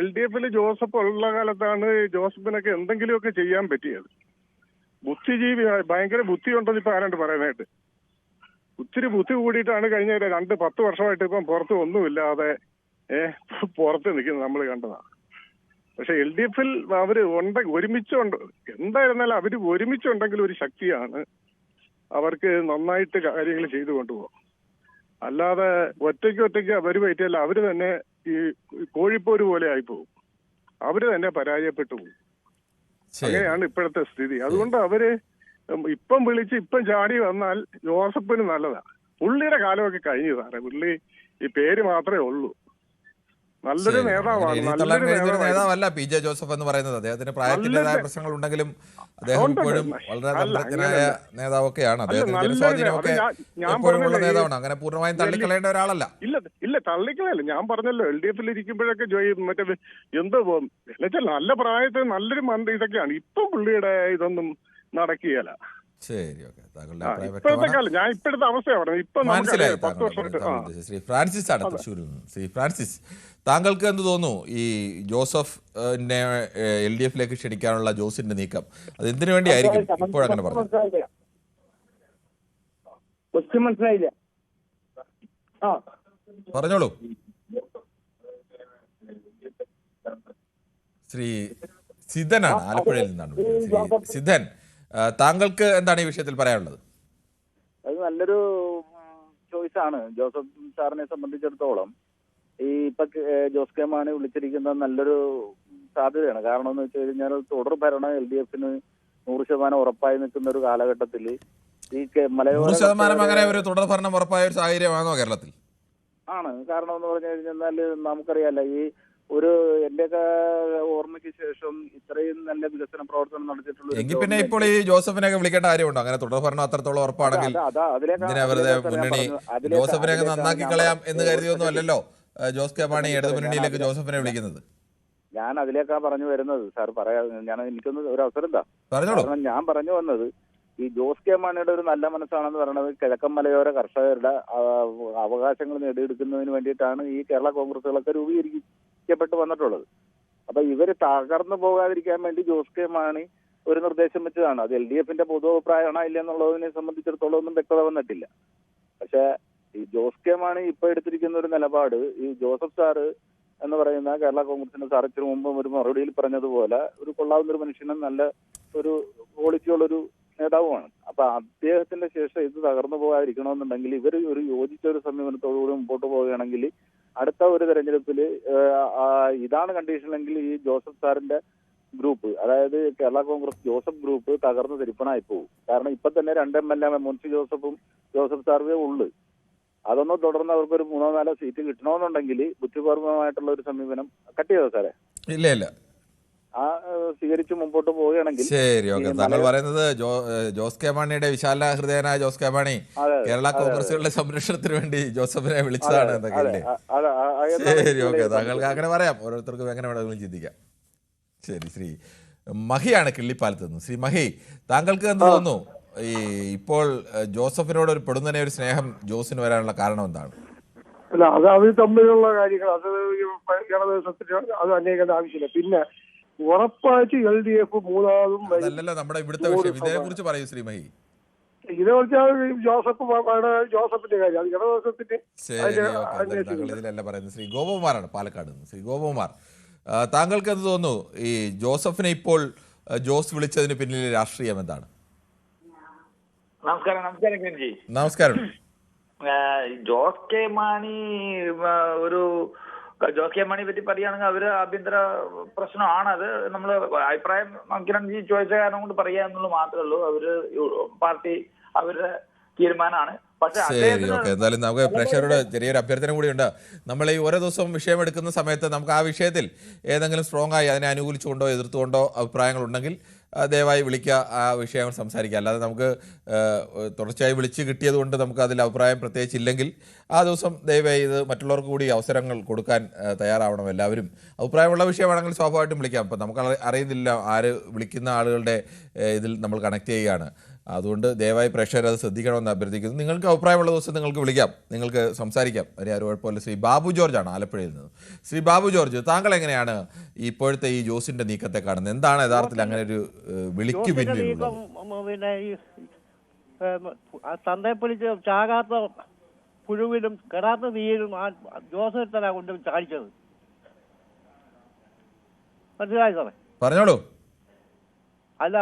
LDFിൽ ജോസഫ് ഉള്ള കാലത്താണ് ജോസഫിനൊക്കെ എന്തെങ്കിലുമൊക്കെ ചെയ്യാൻ പറ്റിയത്. ബുദ്ധിജീവി, ഭയങ്കര ബുദ്ധിയുണ്ടെന്ന് ഇപ്പൊ ആരാണ്ട് പറയാനായിട്ട്. ഒത്തിരി ബുദ്ധി കൂടിയിട്ടാണ് കഴിഞ്ഞ 10 വർഷമായിട്ട് ഇപ്പം പുറത്ത് ഒന്നുമില്ലാതെ പുറത്ത് നിൽക്കുന്നത് നമ്മൾ കണ്ടതാണ്. പക്ഷെ LDFിൽ അവര് ഒരുമിച്ചുണ്ട്. എന്തായിരുന്നാലും അവര് ഒരുമിച്ചുണ്ടെങ്കിൽ ഒരു ശക്തിയാണ്, അവർക്ക് നന്നായിട്ട് കാര്യങ്ങൾ ചെയ്തു കൊണ്ടുപോകും. അല്ലാതെ ഒറ്റയ്ക്ക് അവര് പറ്റിയല്ല, അവര് തന്നെ ഈ കോഴിപ്പോര് പോലെ ആയിപ്പോകും. അവര് തന്നെ പരാജയപ്പെട്ടു പോകും. അങ്ങനെയാണ് ഇപ്പോഴത്തെ സ്ഥിതി. അതുകൊണ്ട് അവര് ഇപ്പം ചാടി വന്നാൽ ജോസഫിന് നല്ലതാണ്. പുള്ളിയുടെ കാലമൊക്കെ കഴിഞ്ഞു സാറേ. പുള്ളി ഈ പേര് മാത്രമേ ഉള്ളൂ. നല്ലൊരു നേതാവാണ്. നേതാവല്ല PJ ജോസഫ് എന്ന് പറയുന്നത്. അദ്ദേഹത്തിന് പ്രായത്തിൻ്റെതായ പ്രശ്നങ്ങൾ ഉണ്ടെങ്കിലും അദ്ദേഹം ഇപ്പോഴും വളരെ തന്ത്രജ്ഞനായ നേതാവൊക്കെയാണ്. അദ്ദേഹത്തിന്റെ സ്വാധീനമൊക്കെ എപ്പോഴും ഉള്ള നേതാവാണ്. അങ്ങനെ പൂർണ്ണമായും തള്ളിക്കളയേണ്ട ഒരാളല്ല. ഇല്ല തള്ളിക്കളയല്ല. ഞാൻ പറഞ്ഞല്ലോ, LDFിൽ ഇരിക്കുമ്പോഴൊക്കെ മറ്റേ എന്തോ എന്നുവെച്ചാൽ നല്ല പ്രായത്തിൽ നല്ലൊരു മന്ത്രി ഇതൊക്കെയാണ്. ഇപ്പൊ പുള്ളിയുടെ ഇതൊന്നും നടക്കുകയല്ല. ശരി, ഓക്കെ. ഇപ്പോഴത്തെ കാലം ഞാൻ ഇപ്പോഴത്തെ അവസ്ഥയാണ് പറഞ്ഞത്. ഇപ്പൊ മനസ്സിലായി. ശ്രീ ഫ്രാൻസിസ് ആണ് തൃശ്ശൂരിൽ നിന്ന്. ശ്രീ ഫ്രാൻസിസ്, താങ്കൾക്ക് എന്ത് തോന്നുന്നു ഈ ജോസഫിനെ LDFിലേക്ക് ക്ഷണിക്കാനുള്ള ജോസിന്റെ നീക്കം? അത് എന്തിനു വേണ്ടിയായിരിക്കും ഇപ്പോഴങ്ങനെ പറഞ്ഞത്? മനസ്സിലായില്ല. പറഞ്ഞോളൂ. ശ്രീ സിദ്ധനാണ്, ആലപ്പുഴയിൽ നിന്നാണ്. ശ്രീ സിദ്ധൻ, താങ്കൾക്ക് എന്താണ് ഈ വിഷയത്തിൽ പറയാനുള്ളത്? അത് നല്ലൊരു ചോയ്സാണ്. ജോസഫ് സാറിനെ സംബന്ധിച്ചിടത്തോളം ഇപ്പൊ ജോസ് കെ മാണി വിളിച്ചിരിക്കുന്ന നല്ലൊരു സാധ്യതയാണ്. കാരണം എന്ന് വെച്ച് കഴിഞ്ഞാൽ തുടർ ഭരണം LDFന് 100% ഉറപ്പായി നിൽക്കുന്ന ഒരു കാലഘട്ടത്തിൽ ഈ മലയോര 100% അങ്ങനെ ഒരു തുടർ ഭരണം ഉറപ്പായ ഒരു സാഹചര്യമാണോ കേരളത്തിൽ? ആണ്. കാരണം എന്ന് പറഞ്ഞു കഴിഞ്ഞാൽ നമുക്കറിയാലോ, ഈ എന്റെയൊക്കെ ഓർമ്മയ്ക്ക് ശേഷം ഇത്രയും നല്ല വികസന പ്രവർത്തനം നടത്തിയിട്ടുള്ള എങ്കിൽ പിന്നെ ഇപ്പോൾ ഈ ജോസഫിനെയൊക്കെ വിളിക്കേണ്ട കാര്യമുണ്ടോ? അങ്ങനെ തുടർ ഭരണം അത്രത്തോളം ഉറപ്പാണെങ്കിൽ വെറുതെ മുന്നണി ജോസഫിനെ നന്നാക്കി കളയാം എന്ന് കരുതിയൊന്നും അല്ലല്ലോ ജോസ് കെ മാണി ഇടതു മുന്നണിയിലേക്ക് ജോസഫിനെ വിളിക്കുന്നത്. ഞാൻ അതിലേക്കാ പറഞ്ഞു വരുന്നത് സാർ. എനിക്കൊന്ന് ഒരു അവസരം എന്താ, കാരണം ഞാൻ പറഞ്ഞു വന്നത് ഈ ജോസ് കെ മാണിയുടെ ഒരു നല്ല മനസ്സാണെന്ന് പറയുന്നത് കിഴക്കൻ മലയോര കർഷകരുടെ അവകാശങ്ങൾ നേടിയെടുക്കുന്നതിന് വേണ്ടിയിട്ടാണ് ഈ കേരള കോൺഗ്രസുകളൊക്കെ രൂപീകരിക്കപ്പെട്ട് വന്നിട്ടുള്ളത്. അപ്പൊ ഇവര് തകർന്നു പോകാതിരിക്കാൻ വേണ്ടി ജോസ് കെ മാണി ഒരു നിർദ്ദേശം വെച്ചതാണ്. അത് LDFന്റെ പൊതു അഭിപ്രായമാണോ ഇല്ല എന്നുള്ളതിനെ സംബന്ധിച്ചിടത്തോളം ഒന്നും വ്യക്തത വന്നിട്ടില്ല. പക്ഷെ ഈ ജോസ് കെ മാണി ഇപ്പൊ എടുത്തിരിക്കുന്ന ഒരു നിലപാട്, ഈ ജോസഫ് സാറ് എന്ന് പറയുന്ന കേരള കോൺഗ്രസിന്റെ സാർ ഇച്ചിരി മുമ്പ് ഒരു മറുപടിയിൽ പറഞ്ഞതുപോലെ ഒരു കൊള്ളാവുന്ന ഒരു മനുഷ്യനും നല്ല ഒരു ക്വാളിറ്റിയുള്ളൊരു നേതാവുമാണ്. അപ്പൊ അദ്ദേഹത്തിന്റെ ശേഷം ഇത് തകർന്നു പോകാതിരിക്കണമെന്നുണ്ടെങ്കിൽ ഇവർ ഒരു യോജിച്ച ഒരു സമീപനത്തോടുകൂടി മുമ്പോട്ട് പോവുകയാണെങ്കിൽ അടുത്ത ഒരു തെരഞ്ഞെടുപ്പില് ഇതാണ് കണ്ടീഷനെങ്കിൽ ഈ ജോസഫ് സാറിന്റെ ഗ്രൂപ്പ്, അതായത് കേരള കോൺഗ്രസ് ജോസഫ് ഗ്രൂപ്പ് തകർന്ന് തിരുപ്പണായി പോകും. കാരണം ഇപ്പൊ തന്നെ 2 MLA മുൻസി ജോസഫും ജോസഫ് സാറുവേ ഉള്ളു. അതൊന്നും തുടർന്ന് അവർക്ക് ഒരു 3-4 സീറ്റ് കിട്ടണമെന്നുണ്ടെങ്കിൽ ബുദ്ധിപൂർവമായിട്ടുള്ള ഒരു സമീപനം കട്ട് ചെയ്തോ സാറേ? ഇല്ല സ്വീകരിച്ച് മുമ്പോട്ട് പോവുകയാണെങ്കിൽ ശരി, ഓക്കെ. താങ്കൾ പറയുന്നത് ജോസ് കെ മാണിയുടെ വിശാല ഹൃദയനായ ജോസ് കെ മാണി കേരള കോൺഗ്രസുകളുടെ സംരക്ഷണത്തിന് വേണ്ടി ജോസഫിനെ വിളിച്ചതാണ് എന്നൊക്കെ. ശരി, ഓക്കെ. താങ്കൾക്ക് അങ്ങനെ പറയാം, ഓരോരുത്തർക്കും എങ്ങനെ വേണമെങ്കിലും ചിന്തിക്കാം. ശരി. ശ്രീ മഹിയാണ് കിള്ളിപ്പാലത്ത് നിന്ന്. ശ്രീ മഹി, താങ്കൾക്ക് എന്ത് തോന്നുന്നു ഈ ഇപ്പോൾ ജോസഫിനോട് ഒരു പെടുന്നതിനെ ഒരു സ്നേഹം ജോസിന് വരാനുള്ള കാരണം എന്താണ്? അല്ല, അത് അവർ തമ്മിലുള്ള കാര്യങ്ങൾ, അത് ഇടതുദേശത്തിന് അത് അന്വേഷിക്കേണ്ട ആവശ്യമില്ല. പിന്നെ ഉറപ്പായിട്ട് LDF മൂന്നാമതും അതല്ലല്ലോ നമ്മുടെ ഇവിടുത്തെ വിഷയം. ഇതിനെ കുറിച്ച് പറയൂ ശ്രീ മഹി. ഇതിനെ കുറിച്ച് ജോസഫിന്റെ കാര്യം, അത് ഇടതുദേശത്തിന്റെ. ശരി, ഓക്കെ. താങ്കൾ ഇതിലല്ല പറയുന്നത്. ശ്രീ ഗോപകുമാറാണ് പാലക്കാട് നിന്ന്. ശ്രീ ഗോപകുമാർ, താങ്കൾക്ക് എന്ത് തോന്നുന്നു ഈ ജോസഫിനെ ഇപ്പോൾ ജോസ് വിളിച്ചതിന് പിന്നിലെ രാഷ്ട്രീയം എന്താണ്? നമസ്കാരം ഗംജി. നമസ്കാരം. ജോസ് കെ മാണി ജോസ് കെ മാണിയെ പറ്റി പറയുകയാണെങ്കിൽ അവര് ആഭ്യന്തര പ്രശ്നമാണ്. അത് നമ്മള് അഭിപ്രായം കിരൺജി ചോദിച്ച കാരണം കൊണ്ട് പറയാ എന്നുള്ളത് മാത്രമേ ഉള്ളൂ. അവര് പാർട്ടി അവരുടെ തീരുമാനമാണ്. ശരി, ഓക്കെ. എന്തായാലും നമുക്ക് പ്രേക്ഷകരോട് ചെറിയൊരു അഭ്യർത്ഥന കൂടിയുണ്ട്. നമ്മൾ ഈ ഓരോ ദിവസവും വിഷയം എടുക്കുന്ന സമയത്ത് നമുക്ക് ആ വിഷയത്തിൽ ഏതെങ്കിലും സ്ട്രോങ് ആയി അതിനെ അനുകൂലിച്ചുകൊണ്ടോ എതിർത്തുകൊണ്ടോ അഭിപ്രായങ്ങൾ ഉണ്ടെങ്കിൽ ദയവായി വിളിക്കുക, ആ വിഷയങ്ങൾ സംസാരിക്കുക. അല്ലാതെ നമുക്ക് തുടർച്ചയായി വിളിച്ച് കിട്ടിയത് കൊണ്ട് നമുക്ക് അതിൽ അഭിപ്രായം പ്രത്യേകിച്ച് ഇല്ലെങ്കിൽ ആ ദിവസം ദയവായി ഇത് മറ്റുള്ളവർക്ക് കൂടി അവസരങ്ങൾ കൊടുക്കാൻ തയ്യാറാവണം. എല്ലാവരും അഭിപ്രായമുള്ള വിഷയമാണെങ്കിൽ സ്വാഭാവികമായിട്ടും വിളിക്കാം. അപ്പം നമുക്ക് അറിയുന്നില്ല ആര് വിളിക്കുന്ന ആളുകളുടെ ഇതിൽ നമ്മൾ കണക്ട് ചെയ്യുകയാണ്. അതുകൊണ്ട് ദയവായി പ്രേക്ഷകർ അത് ശ്രദ്ധിക്കണമെന്ന് അഭ്യർത്ഥിക്കുന്നു. നിങ്ങൾക്ക് അഭിപ്രായമുള്ള ദിവസം നിങ്ങൾക്ക് വിളിക്കാം, നിങ്ങൾക്ക് സംസാരിക്കാം. ആരും കുഴപ്പമില്ല. ശ്രീ ബാബു ജോർജ് ആണ് ആലപ്പുഴയിൽ നിന്ന്. ശ്രീ ബാബു ജോർജ്, താങ്കൾ എങ്ങനെയാണ് ഇപ്പോഴത്തെ ഈ ജോസിന്റെ നീക്കത്തെ കാണുന്നത്? എന്താണ് യഥാർത്ഥത്തിൽ അങ്ങനെ ഒരു വിളിക്ക് പിന്നിലുള്ളത്? പിന്നെ ഈ തന്തയെ പൊളിച്ച് ചാകാത്ത പുഴുവിലും കെടാത്ത തീയിലും ആ ജോസഫിനെ കൊണ്ട് ചാടിച്ചത്. മനസ്സിലായി സാറേ? പറഞ്ഞോളൂ. അല്ല,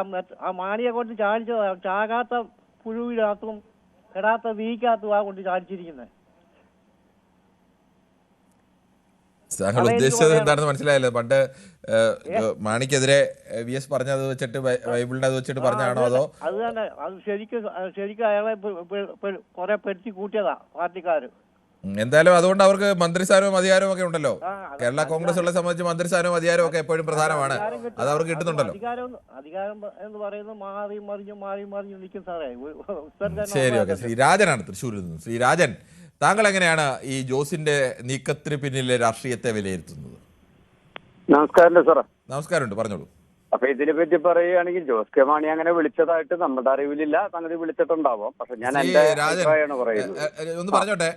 ആ മാണിയെ കൊണ്ട് ചാടിച്ചത് ചാകാത്ത പുഴുവിനകത്തും കെടാത്ത തീക്കകത്തും ആ കൊണ്ട് ചാടിച്ചിരിക്കുന്നത്. താങ്കൾ ഉദ്ദേശിച്ചത് എന്താണെന്ന് മനസ്സിലായല്ലോ. പണ്ട് മാണിക്കെതിരെ VS പറഞ്ഞത് വെച്ചിട്ട് ബൈബിളിന്റെ അത് വെച്ചിട്ട് പറഞ്ഞാണോ അതോ? അത് തന്നെ, അത് ശരിക്കും അയാളെ കുറെ പെരുത്തി കൂട്ടിയതാ പാർട്ടിക്കാര്. എന്തായാലും അതുകൊണ്ട് അവർക്ക് മന്ത്രിസ്ഥാനവും അധികാരവും ഒക്കെ ഉണ്ടല്ലോ. കേരള കോൺഗ്രസുകളെ സംബന്ധിച്ച് മന്ത്രിസ്ഥാനവും അധികാരവും ഒക്കെ എപ്പോഴും പ്രധാനമാണ്. അത് അവർക്ക് കിട്ടുന്നുണ്ടല്ലോ. അധികാരം എന്ന് പറയുന്നത് മാറി മറിഞ്ഞു നിൽക്കും സാറേ. ശരി, ഓക്കെ. ശ്രീരാജനാണ് തൃശ്ശൂരിൽ നിന്ന്. ശ്രീരാജൻ, താങ്കൾ എങ്ങനെയാണ് ഈ ജോസിന്റെ നീക്കത്തിന് പിന്നിലെ രാഷ്ട്രീയത്തെ വിലയിരുത്തുന്നത്? നമസ്കാരം സാറേ. നമസ്കാരമുണ്ട്, പറഞ്ഞോളൂ. അപ്പൊ ഇതിനെ പറ്റി പറയുകയാണെങ്കിൽ ജോസ് കെ മാണി അങ്ങനെ വിളിച്ചതായിട്ട് നമ്മുടെ അറിവിലില്ല. സംഗതി വിളിച്ചിട്ടുണ്ടാവാം. പക്ഷെ ഞാൻ എന്റെ അഭിപ്രായമാണ് പറയുന്നത്. ഒന്ന് പറഞ്ഞോട്ടെ,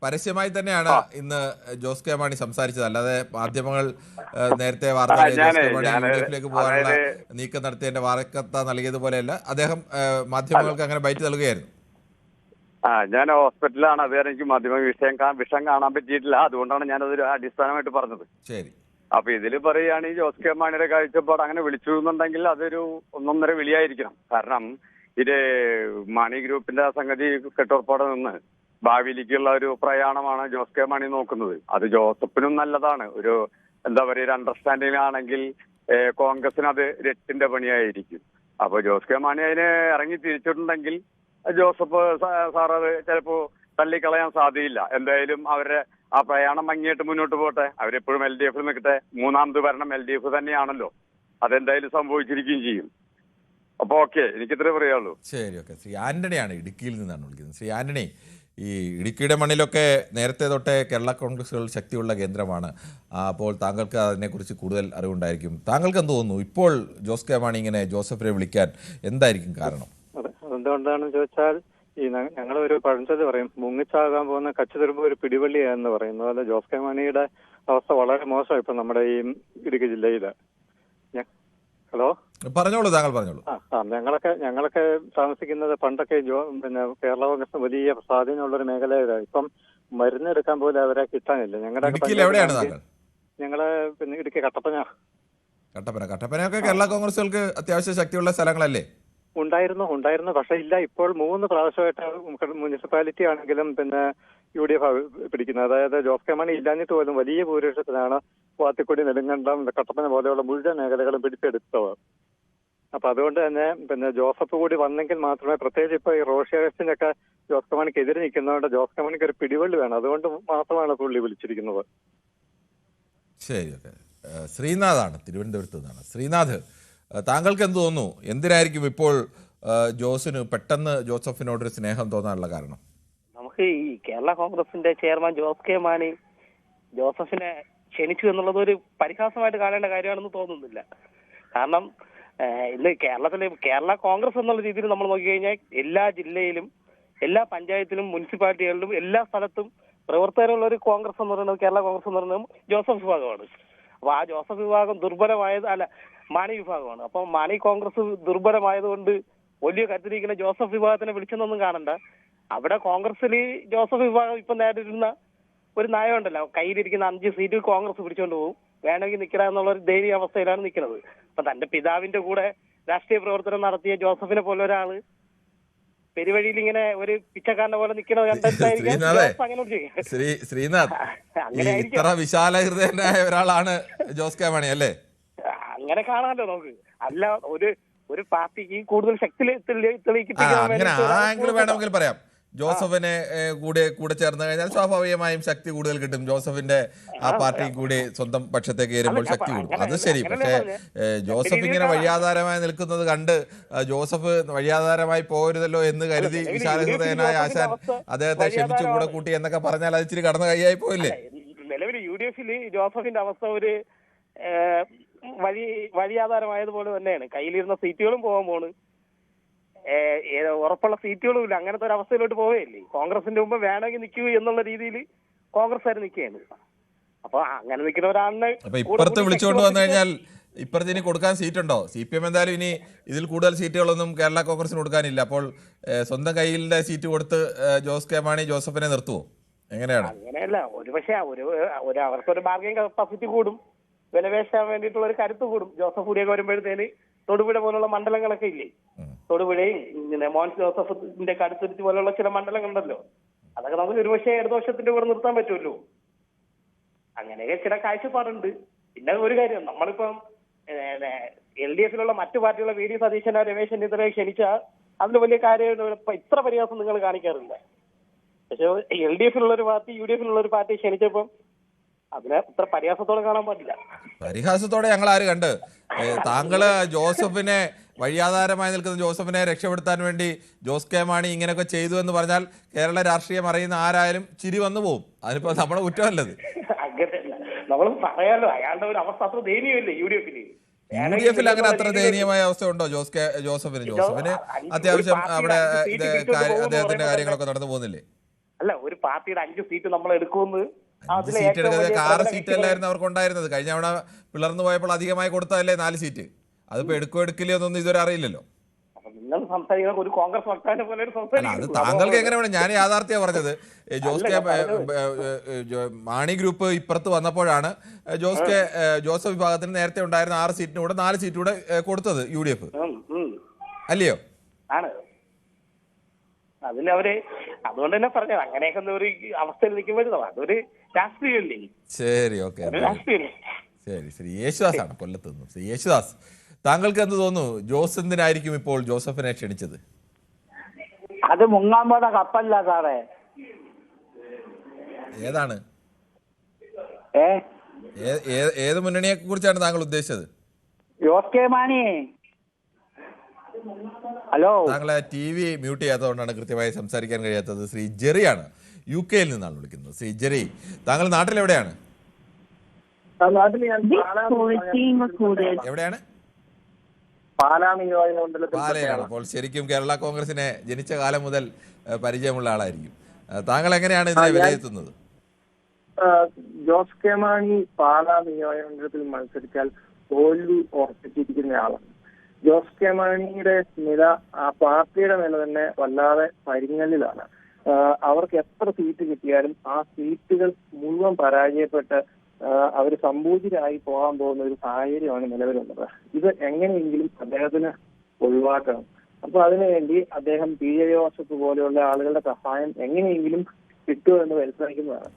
പരസ്യമായി തന്നെയാണ് ഇന്ന് ജോസ് കെ മാണി സംസാരിച്ചത്, അല്ലാതെ മാധ്യമങ്ങൾ നേരത്തെ വാർത്തയിലേക്ക് പോകാനുള്ള നീക്കം നടത്തിയതിന്റെ വാർത്ത നൽകിയതുപോലെയല്ല. അദ്ദേഹം മാധ്യമങ്ങൾക്ക് അങ്ങനെ ബൈറ്റ് നൽകുകയായിരുന്നു. ഞാൻ ഹോസ്പിറ്റലിലാണ്. അതുവരെ എനിക്ക് മാധ്യമ വിഷയം കാണാൻ പറ്റിയിട്ടില്ല. അതുകൊണ്ടാണ് ഞാനതൊരു അടിസ്ഥാനമായിട്ട് പറഞ്ഞത്. ശരി. അപ്പൊ ഇതിൽ പറയുകയാണെങ്കിൽ ജോസ് കെ മാണിയുടെ കാഴ്ചപ്പാട് അങ്ങനെ വിളിച്ചു എന്നുണ്ടെങ്കിൽ അതൊരു ഒന്നൊന്നര വിളിയായിരിക്കണം. കാരണം ഇത് മാണി ഗ്രൂപ്പിന്റെ സംഗതി കെട്ടുറപ്പോടെ നിന്ന് ഭാവിയിലേക്കുള്ള ഒരു പ്രയാണമാണ് ജോസ് കെ മാണി നോക്കുന്നത്. അത് ജോസഫിനും നല്ലതാണ്. ഒരു എന്താ പറയുക, ഒരു അണ്ടർസ്റ്റാൻഡിംഗ് ആണെങ്കിൽ കോൺഗ്രസിന് അത് രട്ടിന്റെ പണിയായിരിക്കും. അപ്പൊ ജോസ് കെ മാണി അതിന് ഇറങ്ങി തിരിച്ചിട്ടുണ്ടെങ്കിൽ ജോസഫ് സാർ അത് ചിലപ്പോ തള്ളിക്കളയാൻ സാധ്യതയില്ല. എന്തായാലും അവരുടെ ആ പ്രയാണം ഭംഗിയായിട്ട് മുന്നോട്ട് പോട്ടെ. അവരെപ്പോഴും LDF നിൽക്കട്ടെ. മൂന്നാമത് ഭരണം LDF തന്നെയാണല്ലോ. അതെന്തായാലും സംഭവിച്ചിരിക്കുകയും ചെയ്യും. അപ്പൊ ഓക്കെ, എനിക്കിത്രേ പറയാനുള്ളൂ. ശരി, ഓക്കെ. ശ്രീ ആന്റണിയാണ് ഇടുക്കിയിൽ നിന്നാണ് വിളിക്കുന്നത്. ശ്രീ ആന്റണി, ഈ ഇടുക്കിയുടെ മണ്ണിലൊക്കെ നേരത്തെ തൊട്ടേ കേരള കോൺഗ്രസുകൾ ശക്തിയുള്ള കേന്ദ്രമാണ്. അപ്പോൾ താങ്കൾക്ക് അതിനെക്കുറിച്ച് കൂടുതൽ അറിവുണ്ടായിരിക്കും. താങ്കൾക്ക് എന്ത് തോന്നുന്നു, ഇപ്പോൾ ജോസ് കെ മാണി ഇങ്ങനെ ജോസഫിനെ വിളിക്കാൻ എന്തായിരിക്കും കാരണം? എന്തുകൊണ്ടാണെന്ന് ചോദിച്ചാൽ, ഈ ഞങ്ങൾ ഒരു പഴഞ്ചൊല്ല് പറയും, മുങ്ങിച്ചാകാൻ പോകുന്ന കച്ചുതുരുമ്പ് ഒരു പിടിവള്ളിയാന്ന് പറയുന്നത് പോലെ ജോസ് കെ മാണിയുടെ അവസ്ഥ വളരെ മോശം ഇപ്പൊ നമ്മുടെ ഈ ഇടുക്കി ജില്ലയില്. ഹലോ, പറഞ്ഞോളൂ, താങ്കൾ പറഞ്ഞോളൂ. ഞങ്ങളൊക്കെ താമസിക്കുന്നത് പണ്ടൊക്കെ പിന്നെ കേരള കോൺഗ്രസ് വലിയ സ്വാധീനമുള്ളൊരു മേഖലയിലാണ്. ഇപ്പം മരുന്നെടുക്കാൻ പോലും അവരെ കിട്ടാനില്ല. ഞങ്ങള് പിന്നെ ഇടുക്കി കട്ടപ്പനയൊക്കെ കേരള കോൺഗ്രസുകൾക്ക് അത്യാവശ്യം ശക്തിയുള്ള സ്ഥലങ്ങളല്ലേ? ഉണ്ടായിരുന്നു. പക്ഷെ ഇല്ല. ഇപ്പോൾ 3 പ്രാവശ്യമായിട്ട് മുനിസിപ്പാലിറ്റി ആണെങ്കിലും പിന്നെ UDF പിടിക്കുന്നത്. അതായത് ജോസ് കെ മാണി ഇല്ലാഞ്ഞിട്ട് പോലും വലിയ ഭൂരിപക്ഷത്തിലാണ് വാത്തിക്കുടി, നെടുങ്കണ്ടം, കട്ടപ്പന പോലെയുള്ള മുഴുവൻ മേഖലകളും പിടിച്ചെടുത്തത്. അപ്പൊ അതുകൊണ്ട് തന്നെ പിന്നെ ജോസഫ് കൂടി വന്നെങ്കിൽ മാത്രമേ, പ്രത്യേകിച്ച് ഇപ്പൊ ഈ റോഷി അഗസ്റ്റിനൊക്കെ ജോസ് കെ മാണിക്ക് എതിരെ നിൽക്കുന്നതുകൊണ്ട് ജോസ് കെ മാണിക്ക് ഒരു പിടിവള്ളി വേണം. അതുകൊണ്ട് മാത്രമാണ് പുള്ളി വിളിച്ചിരിക്കുന്നത്. ശരി, ഓക്കെ. ശ്രീനാഥാണ് തിരുവനന്തപുരത്ത് നിന്നാണ്. ശ്രീനാഥ്, താങ്കൾക്ക് എന്ത് തോന്നുന്നു, എന്തിനായിരിക്കും ഇപ്പോൾ ജോസിന് പെട്ടെന്ന് ജോസഫിനോടൊരു സ്നേഹം തോന്നാനുള്ള കാരണം? നമുക്ക് ഈ കേരള കോൺഗ്രസിന്റെ ചെയർമാൻ ജോസ് കെ മാണി ജോസഫിനെ ക്ഷണിച്ചു എന്നുള്ളത് ഒരു പരിഹാസമായിട്ട് കാണേണ്ട കാര്യമാണെന്ന് തോന്നുന്നില്ല. കാരണം ഇന്ന് കേരള കോൺഗ്രസ് എന്നുള്ള രീതിയിൽ നമ്മൾ നോക്കിക്കഴിഞ്ഞാൽ എല്ലാ ജില്ലയിലും, എല്ലാ പഞ്ചായത്തിലും, മുനിസിപ്പാലിറ്റികളിലും എല്ലാ സ്ഥലത്തും പ്രവർത്തകരുള്ള ഒരു കോൺഗ്രസ് എന്ന് പറയുന്നത്, കേരള കോൺഗ്രസ് എന്ന് പറയുന്നത് ജോസഫ് വിഭാഗമാണ്. അപ്പൊ ആ ജോസഫ് വിഭാഗം മാണി വിഭാഗമാണ്. അപ്പൊ മാണി കോൺഗ്രസ് ദുർബലമായതുകൊണ്ട് വലിയ കരുത്തിരിക്കുന്ന ജോസഫ് വിഭാഗത്തിനെ വിളിച്ചെന്നൊന്നും കാണണ്ട. അവിടെ കോൺഗ്രസിൽ ജോസഫ് വിഭാഗം ഇപ്പൊ നേരിടുന്ന ഒരു നയമുണ്ടല്ലോ, കയ്യിലിരിക്കുന്ന 5 സീറ്റിൽ കോൺഗ്രസ് പിടിച്ചോണ്ട് പോകും, വേണമെങ്കിൽ നിൽക്കണ എന്നുള്ള ഒരു ദയനീയ അവസ്ഥയിലാണ് നിൽക്കുന്നത്. അപ്പൊ തന്റെ പിതാവിന്റെ കൂടെ രാഷ്ട്രീയ പ്രവർത്തനം നടത്തിയ ജോസഫിനെ പോലെ ഒരാള് പെരുവഴിയിൽ ഇങ്ങനെ ഒരു പിച്ചക്കാരനെ പോലെ നിൽക്കുന്നത് ശ്രീനാഥ്, ഇത്ര വിശാല ഹൃദയനായ ഒരാളാണ് ജോസ് കെ മാണി അല്ലേ? അങ്ങനെ കാണാമല്ലോ നമുക്ക്. അല്ല, ഒരു പാർട്ടിക്ക് കൂടുതൽ ശക്തി അങ്ങനെ ആ ആംഗിൾ വേണമെങ്കിൽ പറയാം. ജോസഫിനെ കൂടെ ചേർന്ന് കഴിഞ്ഞാൽ സ്വാഭാവികമായും ശക്തി കൂടുതൽ കിട്ടും. ജോസഫിന്റെ ആ പാർട്ടി കൂടി സ്വന്തം പക്ഷത്തേക്ക് വരുമ്പോൾ ശക്തി കൂടും. അത് ശരി. പക്ഷേ ജോസഫ് ഇങ്ങനെ വഴിയാധാരമായി നിൽക്കുന്നത് കണ്ട് ജോസഫ് വഴിയാധാരമായി പോകരുതല്ലോ എന്ന് കരുതി വിശാലഹൃദയനായ ആശാൻ അദ്ദേഹത്തെ ക്ഷമിച്ചു കൂടെ കൂട്ടി എന്നൊക്കെ പറഞ്ഞാൽ അത് ഇച്ചിരി കടന്നു കൈയായി പോയില്ലേ? നിലവിൽ UDF ജോസഫിന്റെ അവസ്ഥ ഒരു വഴിയാധാരമായതുപോലെ തന്നെയാണ്. കയ്യിലിരുന്ന സീറ്റുകളും പോകാൻ പോണ്, ഉറപ്പുള്ള സീറ്റുകളും ഇല്ല. അങ്ങനത്തെ ഒരു അവസ്ഥയിലോട്ട് പോവുകയല്ലേ. കോൺഗ്രസിന്റെ മുമ്പ് വേണമെങ്കിൽ നിൽക്കൂ എന്നുള്ള രീതിയിൽ കോൺഗ്രസ് ആര് നിൽക്കുകയാണ്. അപ്പൊ അങ്ങനെ നിൽക്കുന്ന ഒരാളിനെ ഇപ്പുറത്ത് വിളിച്ചുകൊണ്ട് വന്നു കഴിഞ്ഞാൽ ഇപ്പുറത്ത് ഇനി കൊടുക്കാൻ സീറ്റുണ്ടോ? CPM എന്തായാലും ഇനി ഇതിൽ കൂടുതൽ സീറ്റുകളൊന്നും കേരള കോൺഗ്രസിന് കൊടുക്കാനില്ല. അപ്പോൾ സ്വന്തം കയ്യിലെ സീറ്റ് കൊടുത്ത് ജോസ് കെ മാണി ജോസഫിനെ നിർത്തുവോ? എങ്ങനെയാണ്? അങ്ങനെയല്ല, പക്ഷേ അവർക്കൊരു ബാർഗൈൻ കപ്പാസിറ്റി കൂടും, വിലപേശാൻ വേണ്ടിയിട്ടുള്ള ഒരു കരുത്ത് കൂടും. ജോസഫ് കൂടിയൊക്കെ വരുമ്പോഴത്തേന് തൊടുപുഴ പോലുള്ള മണ്ഡലങ്ങളൊക്കെ ഇല്ലേ, തൊടുപുഴയും മോൻസ് ജോസഫിന്റെ കടുത്തുരുത്തി പോലുള്ള ചില മണ്ഡലങ്ങളുണ്ടല്ലോ, അതൊക്കെ നമുക്ക് ഒരുപക്ഷെ ഇടതുപക്ഷത്തിന്റെ കൂടെ നിർത്താൻ പറ്റുമല്ലോ. അങ്ങനെയൊക്കെ ചില കാഴ്ചപ്പാടുണ്ട്. പിന്നെ ഒരു കാര്യം, നമ്മളിപ്പം LDF മറ്റു പാർട്ടികളുടെ VD സതീശനോ രമേശ് ചെന്നിത്തലയെ ക്ഷണിച്ചാൽ അതിന് വലിയ കാര്യം ഇത്ര പരിഹാസം നിങ്ങൾ കാണിക്കാറില്ല. പക്ഷെ LDF ഒരു പാർട്ടി UDF ഒരു പാർട്ടി ക്ഷണിച്ചപ്പം അതിനെ ഇത്ര പരിഹാസത്തോടെ കാണാൻ പാടില്ല. പരിഹാസത്തോടെ ഞങ്ങൾ ആര് കണ്ട്? താങ്കള് ജോസഫിനെ വഴിയാധാരമായി നിൽക്കുന്ന ജോസഫിനെ രക്ഷപ്പെടുത്താൻ വേണ്ടി ജോസ് കെ മാണി ഇങ്ങനെയൊക്കെ ചെയ്തു എന്ന് പറഞ്ഞാൽ കേരള രാഷ്ട്രീയം അറിയുന്ന ആരായാലും ചിരി വന്നു പോകും. അതിനിപ്പോ നമ്മുടെ കുറ്റമല്ലത്. അങ്ങനെയല്ല, നമ്മൾ പറയാലോ, അയാളുടെ ഒരു അവസ്ഥ അത്ര ദയനീയമില്ലേ UDF അങ്ങനെ അത്ര ദയനീയമായ അവസ്ഥ ഉണ്ടോ ജോസഫിന്? ജോസഫിന് അത്യാവശ്യം അവിടെ അദ്ദേഹത്തിന്റെ കാര്യങ്ങളൊക്കെ നടന്നു പോകുന്നില്ലേ? അല്ല, ഒരു പാർട്ടിയുടെ 5 സീറ്റ് നമ്മൾ എടുക്കുമെന്ന് സീറ്റ് എടുക്കുന്നത് 6 സീറ്റ് അല്ലായിരുന്നു അവർക്ക് ഉണ്ടായിരുന്നത്. കഴിഞ്ഞ തവണ പിളർന്നു പോയപ്പോൾ അധികമായി കൊടുത്തതല്ലേ 4 സീറ്റ്. അതിപ്പോ എടുക്കില്ലേ എന്നൊന്നും ഇതുവരെ അറിയില്ലല്ലോ. നിങ്ങൾ സംസാരിക്കുന്ന ഒരു കോൺഗ്രസ് വക്താവിനെ പോലെ അത് താങ്കൾക്ക് എങ്ങനെ വേണം? ഞാൻ യാഥാർത്ഥ്യം പറഞ്ഞത്. ജോസ് കെ മാണി ഗ്രൂപ്പ് ഇപ്പുറത്ത് വന്നപ്പോഴാണ് ജോസഫ് വിഭാഗത്തിന് നേരത്തെ ഉണ്ടായിരുന്ന 6 സീറ്റിനൂടെ 4 സീറ്റൂടെ കൊടുത്തത് UDF അല്ലയോ? ആണ്. അതിലവര് അതുകൊണ്ട് തന്നെ പറഞ്ഞത് അങ്ങനെയൊക്കെ ഒരു അവസ്ഥയിൽ നിൽക്കുമ്പോഴോ അതൊരു രാഷ്ട്രീയമല്ലേ. ശരി, ഓക്കെ, ശരി. യേശുദാസ് ആണ് കൊല്ലത്ത് നിന്നും. ശ്രീ യേശുദാസ്, താങ്കൾക്ക് എന്ത് തോന്നുന്നു? ജോസ് എന്തിനായിരിക്കും ഇപ്പോൾ ജോസഫിനെ ക്ഷണിച്ചത്? അത് മുങ്ങാൻ പോണ കപ്പല്ല സാറേ. ഏതാണ്? ഏത് മുന്നണിയെ കുറിച്ചാണ് താങ്കൾ ഉദ്ദേശിച്ചത്? ജോസ് കെ മാണി. ഹലോ, താങ്കളെ TV മ്യൂട്ട് ചെയ്യാത്തതുകൊണ്ടാണ് കൃത്യമായി സംസാരിക്കാൻ കഴിയാത്തത്. ശ്രീ ജെറിയാണ്, UK നിന്നാണ് വിളിക്കുന്നത്. ശ്രീ ജെറി, താങ്കൾ നാട്ടിലെവിടെയാണ്? എവിടെയാണ്? പാലയാണ്. അപ്പോൾ ശരിക്കും കേരള കോൺഗ്രസിനെ ജനിച്ച കാലം മുതൽ പരിചയമുള്ള ആളായിരിക്കും. താങ്കൾ എങ്ങനെയാണ് ഇതിനെ വിലയിരുത്തുന്നത്? ജോസ് കെ മാണി പാലാ നിയോജകമണ്ഡലത്തിൽ മത്സരിച്ചാൽ തോൽവി ഉറപ്പിച്ചിരിക്കുന്ന ആളാണ്. ജോസ് കെ മാണിയുടെ നില, ആ പാർട്ടിയുടെ നില തന്നെ വല്ലാതെ പരിങ്ങലിലാണ്. അവർക്ക് എത്ര സീറ്റ് കിട്ടിയാലും ആ സീറ്റുകൾ മുഴുവൻ പരാജയപ്പെട്ട് അവർ സമ്പൂജിതരായി പോകാൻ പോകുന്ന ഒരു സാഹചര്യമാണ് നിലവിലുള്ളത്. ഇത് എങ്ങനെയെങ്കിലും അദ്ദേഹത്തിന് ഒഴിവാക്കണം. അപ്പൊ അതിനുവേണ്ടി അദ്ദേഹം PJ ജോസഫ് പോലെയുള്ള ആളുകളുടെ സഹായം എങ്ങനെയെങ്കിലും കിട്ടുമെന്ന് പരിശ്രമിക്കുന്നതാണ്.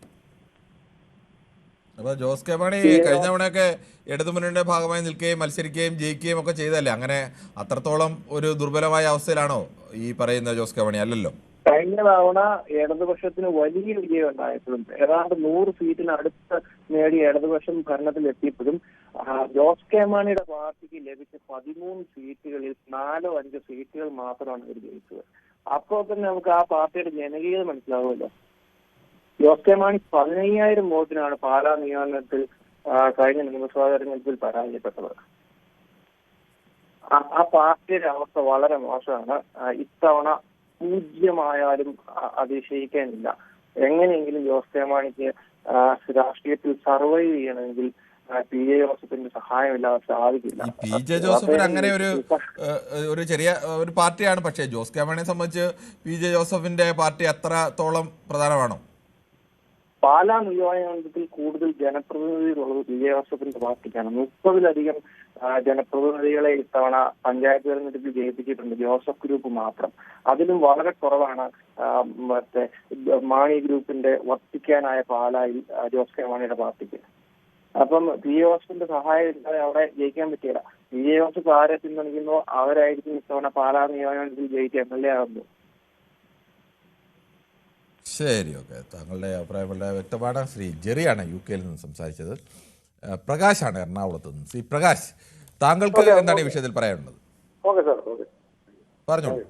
അപ്പൊ ജോസ് കെ മാണി കഴിഞ്ഞ തവണയൊക്കെ ഇടതുമുന്നണിയുടെ ഭാഗമായി നിൽക്കുകയും മത്സരിക്കുകയും ജയിക്കുകയും ഒക്കെ ചെയ്തല്ലേ? അങ്ങനെ അത്രത്തോളം ഒരു ദുർബലമായ അവസ്ഥയിലാണോ ഈ പറയുന്ന ജോസ് കെ മാണി? അല്ലല്ലോ. കഴിഞ്ഞ തവണ ഇടതുപക്ഷത്തിന് വലിയ വിജയം ഉണ്ടായപ്പോഴും ഏതാണ്ട് 100 സീറ്റിന് അടുത്ത് നേടി ഇടതുപക്ഷം ഭരണത്തിൽ എത്തിയപ്പോഴും ജോസ് കെ മാണിയുടെ പാർട്ടിക്ക് ലഭിച്ച 13 സീറ്റുകളിൽ 4-5 സീറ്റുകൾ മാത്രമാണ് അവർ ജയിച്ചത്. അപ്പോൾ തന്നെ നമുക്ക് ആ പാർട്ടിയുടെ ജനകീയത മനസ്സിലാവുമല്ലോ. ജോസ് കെ മാണി 15,000 വോട്ടിനാണ് പാലാ നിയോജകത്തിൽ കഴിഞ്ഞ നിയമസഭാ തെരഞ്ഞെടുപ്പിൽ പരാജയപ്പെട്ടത്. ആ പാർട്ടിയുടെ അവസ്ഥ വളരെ മോശമാണ്. ഇത്തവണ 0 അതിശയിക്കാനില്ല. എങ്ങനെയെങ്കിലും ജോസ് കെ മാണിക്ക് രാഷ്ട്രീയത്തിൽ സർവൈവ് ചെയ്യണമെങ്കിൽ PJ ജോസഫിന്റെ സഹായമില്ലാതെ സാധിക്കില്ല. PJ ജോസഫിന് അങ്ങനെ ഒരു ചെറിയ ഒരു പാർട്ടിയാണ്. പക്ഷേ ജോസ് കെ മാണിയെ സംബന്ധിച്ച് PJ ജോസഫിന്റെ പാർട്ടി അത്രത്തോളം പ്രധാനമാണോ? പാലാ നിയോജകമണ്ഡലത്തിൽ കൂടുതൽ ജനപ്രതിനിധികളുള്ളത് PJ ജോസഫിന്റെ പാർട്ടിക്കാണ്. 30-ലധികം ജനപ്രതിനിധികളെ ഇത്തവണ പഞ്ചായത്ത് തെരഞ്ഞെടുപ്പിൽ ജയിപ്പിച്ചിട്ടുണ്ട് ജോസഫ് ഗ്രൂപ്പ് മാത്രം. അതിലും വളരെ കുറവാണ് മാണി ഗ്രൂപ്പിന്റെ വർത്തിക്കാനായ പാലായിൽ ജോസ് കെ മാണിയുടെ പാർട്ടിക്ക്. അപ്പം PJ ജോസഫിന്റെ സഹായം ഇല്ലാതെ അവിടെ ജയിക്കാൻ പറ്റില്ല. PJ ജോസഫ് ആരെ പിന്തുണയ്ക്കുന്നോ അവരായിരിക്കും ഇത്തവണ പാലാ നിയോജകമണ്ഡലത്തിൽ ജയിക്കുക MLA ആകുന്നു. ശരി, ഓക്കെ. താങ്കളുടെ അഭിപ്രായം വളരെ വ്യക്തമാണ്. ശ്രീ ജെറിയാണ് UK നിന്ന് സംസാരിച്ചത്. പ്രകാശാണ് എറണാകുളത്ത് നിന്ന്. ശ്രീ പ്രകാശ്, താങ്കൾക്ക് എന്താണ് ഈ വിഷയത്തിൽ പറയാനുള്ളത്? ഓക്കെ സാർ, ഓക്കെ, പറഞ്ഞോളൂ.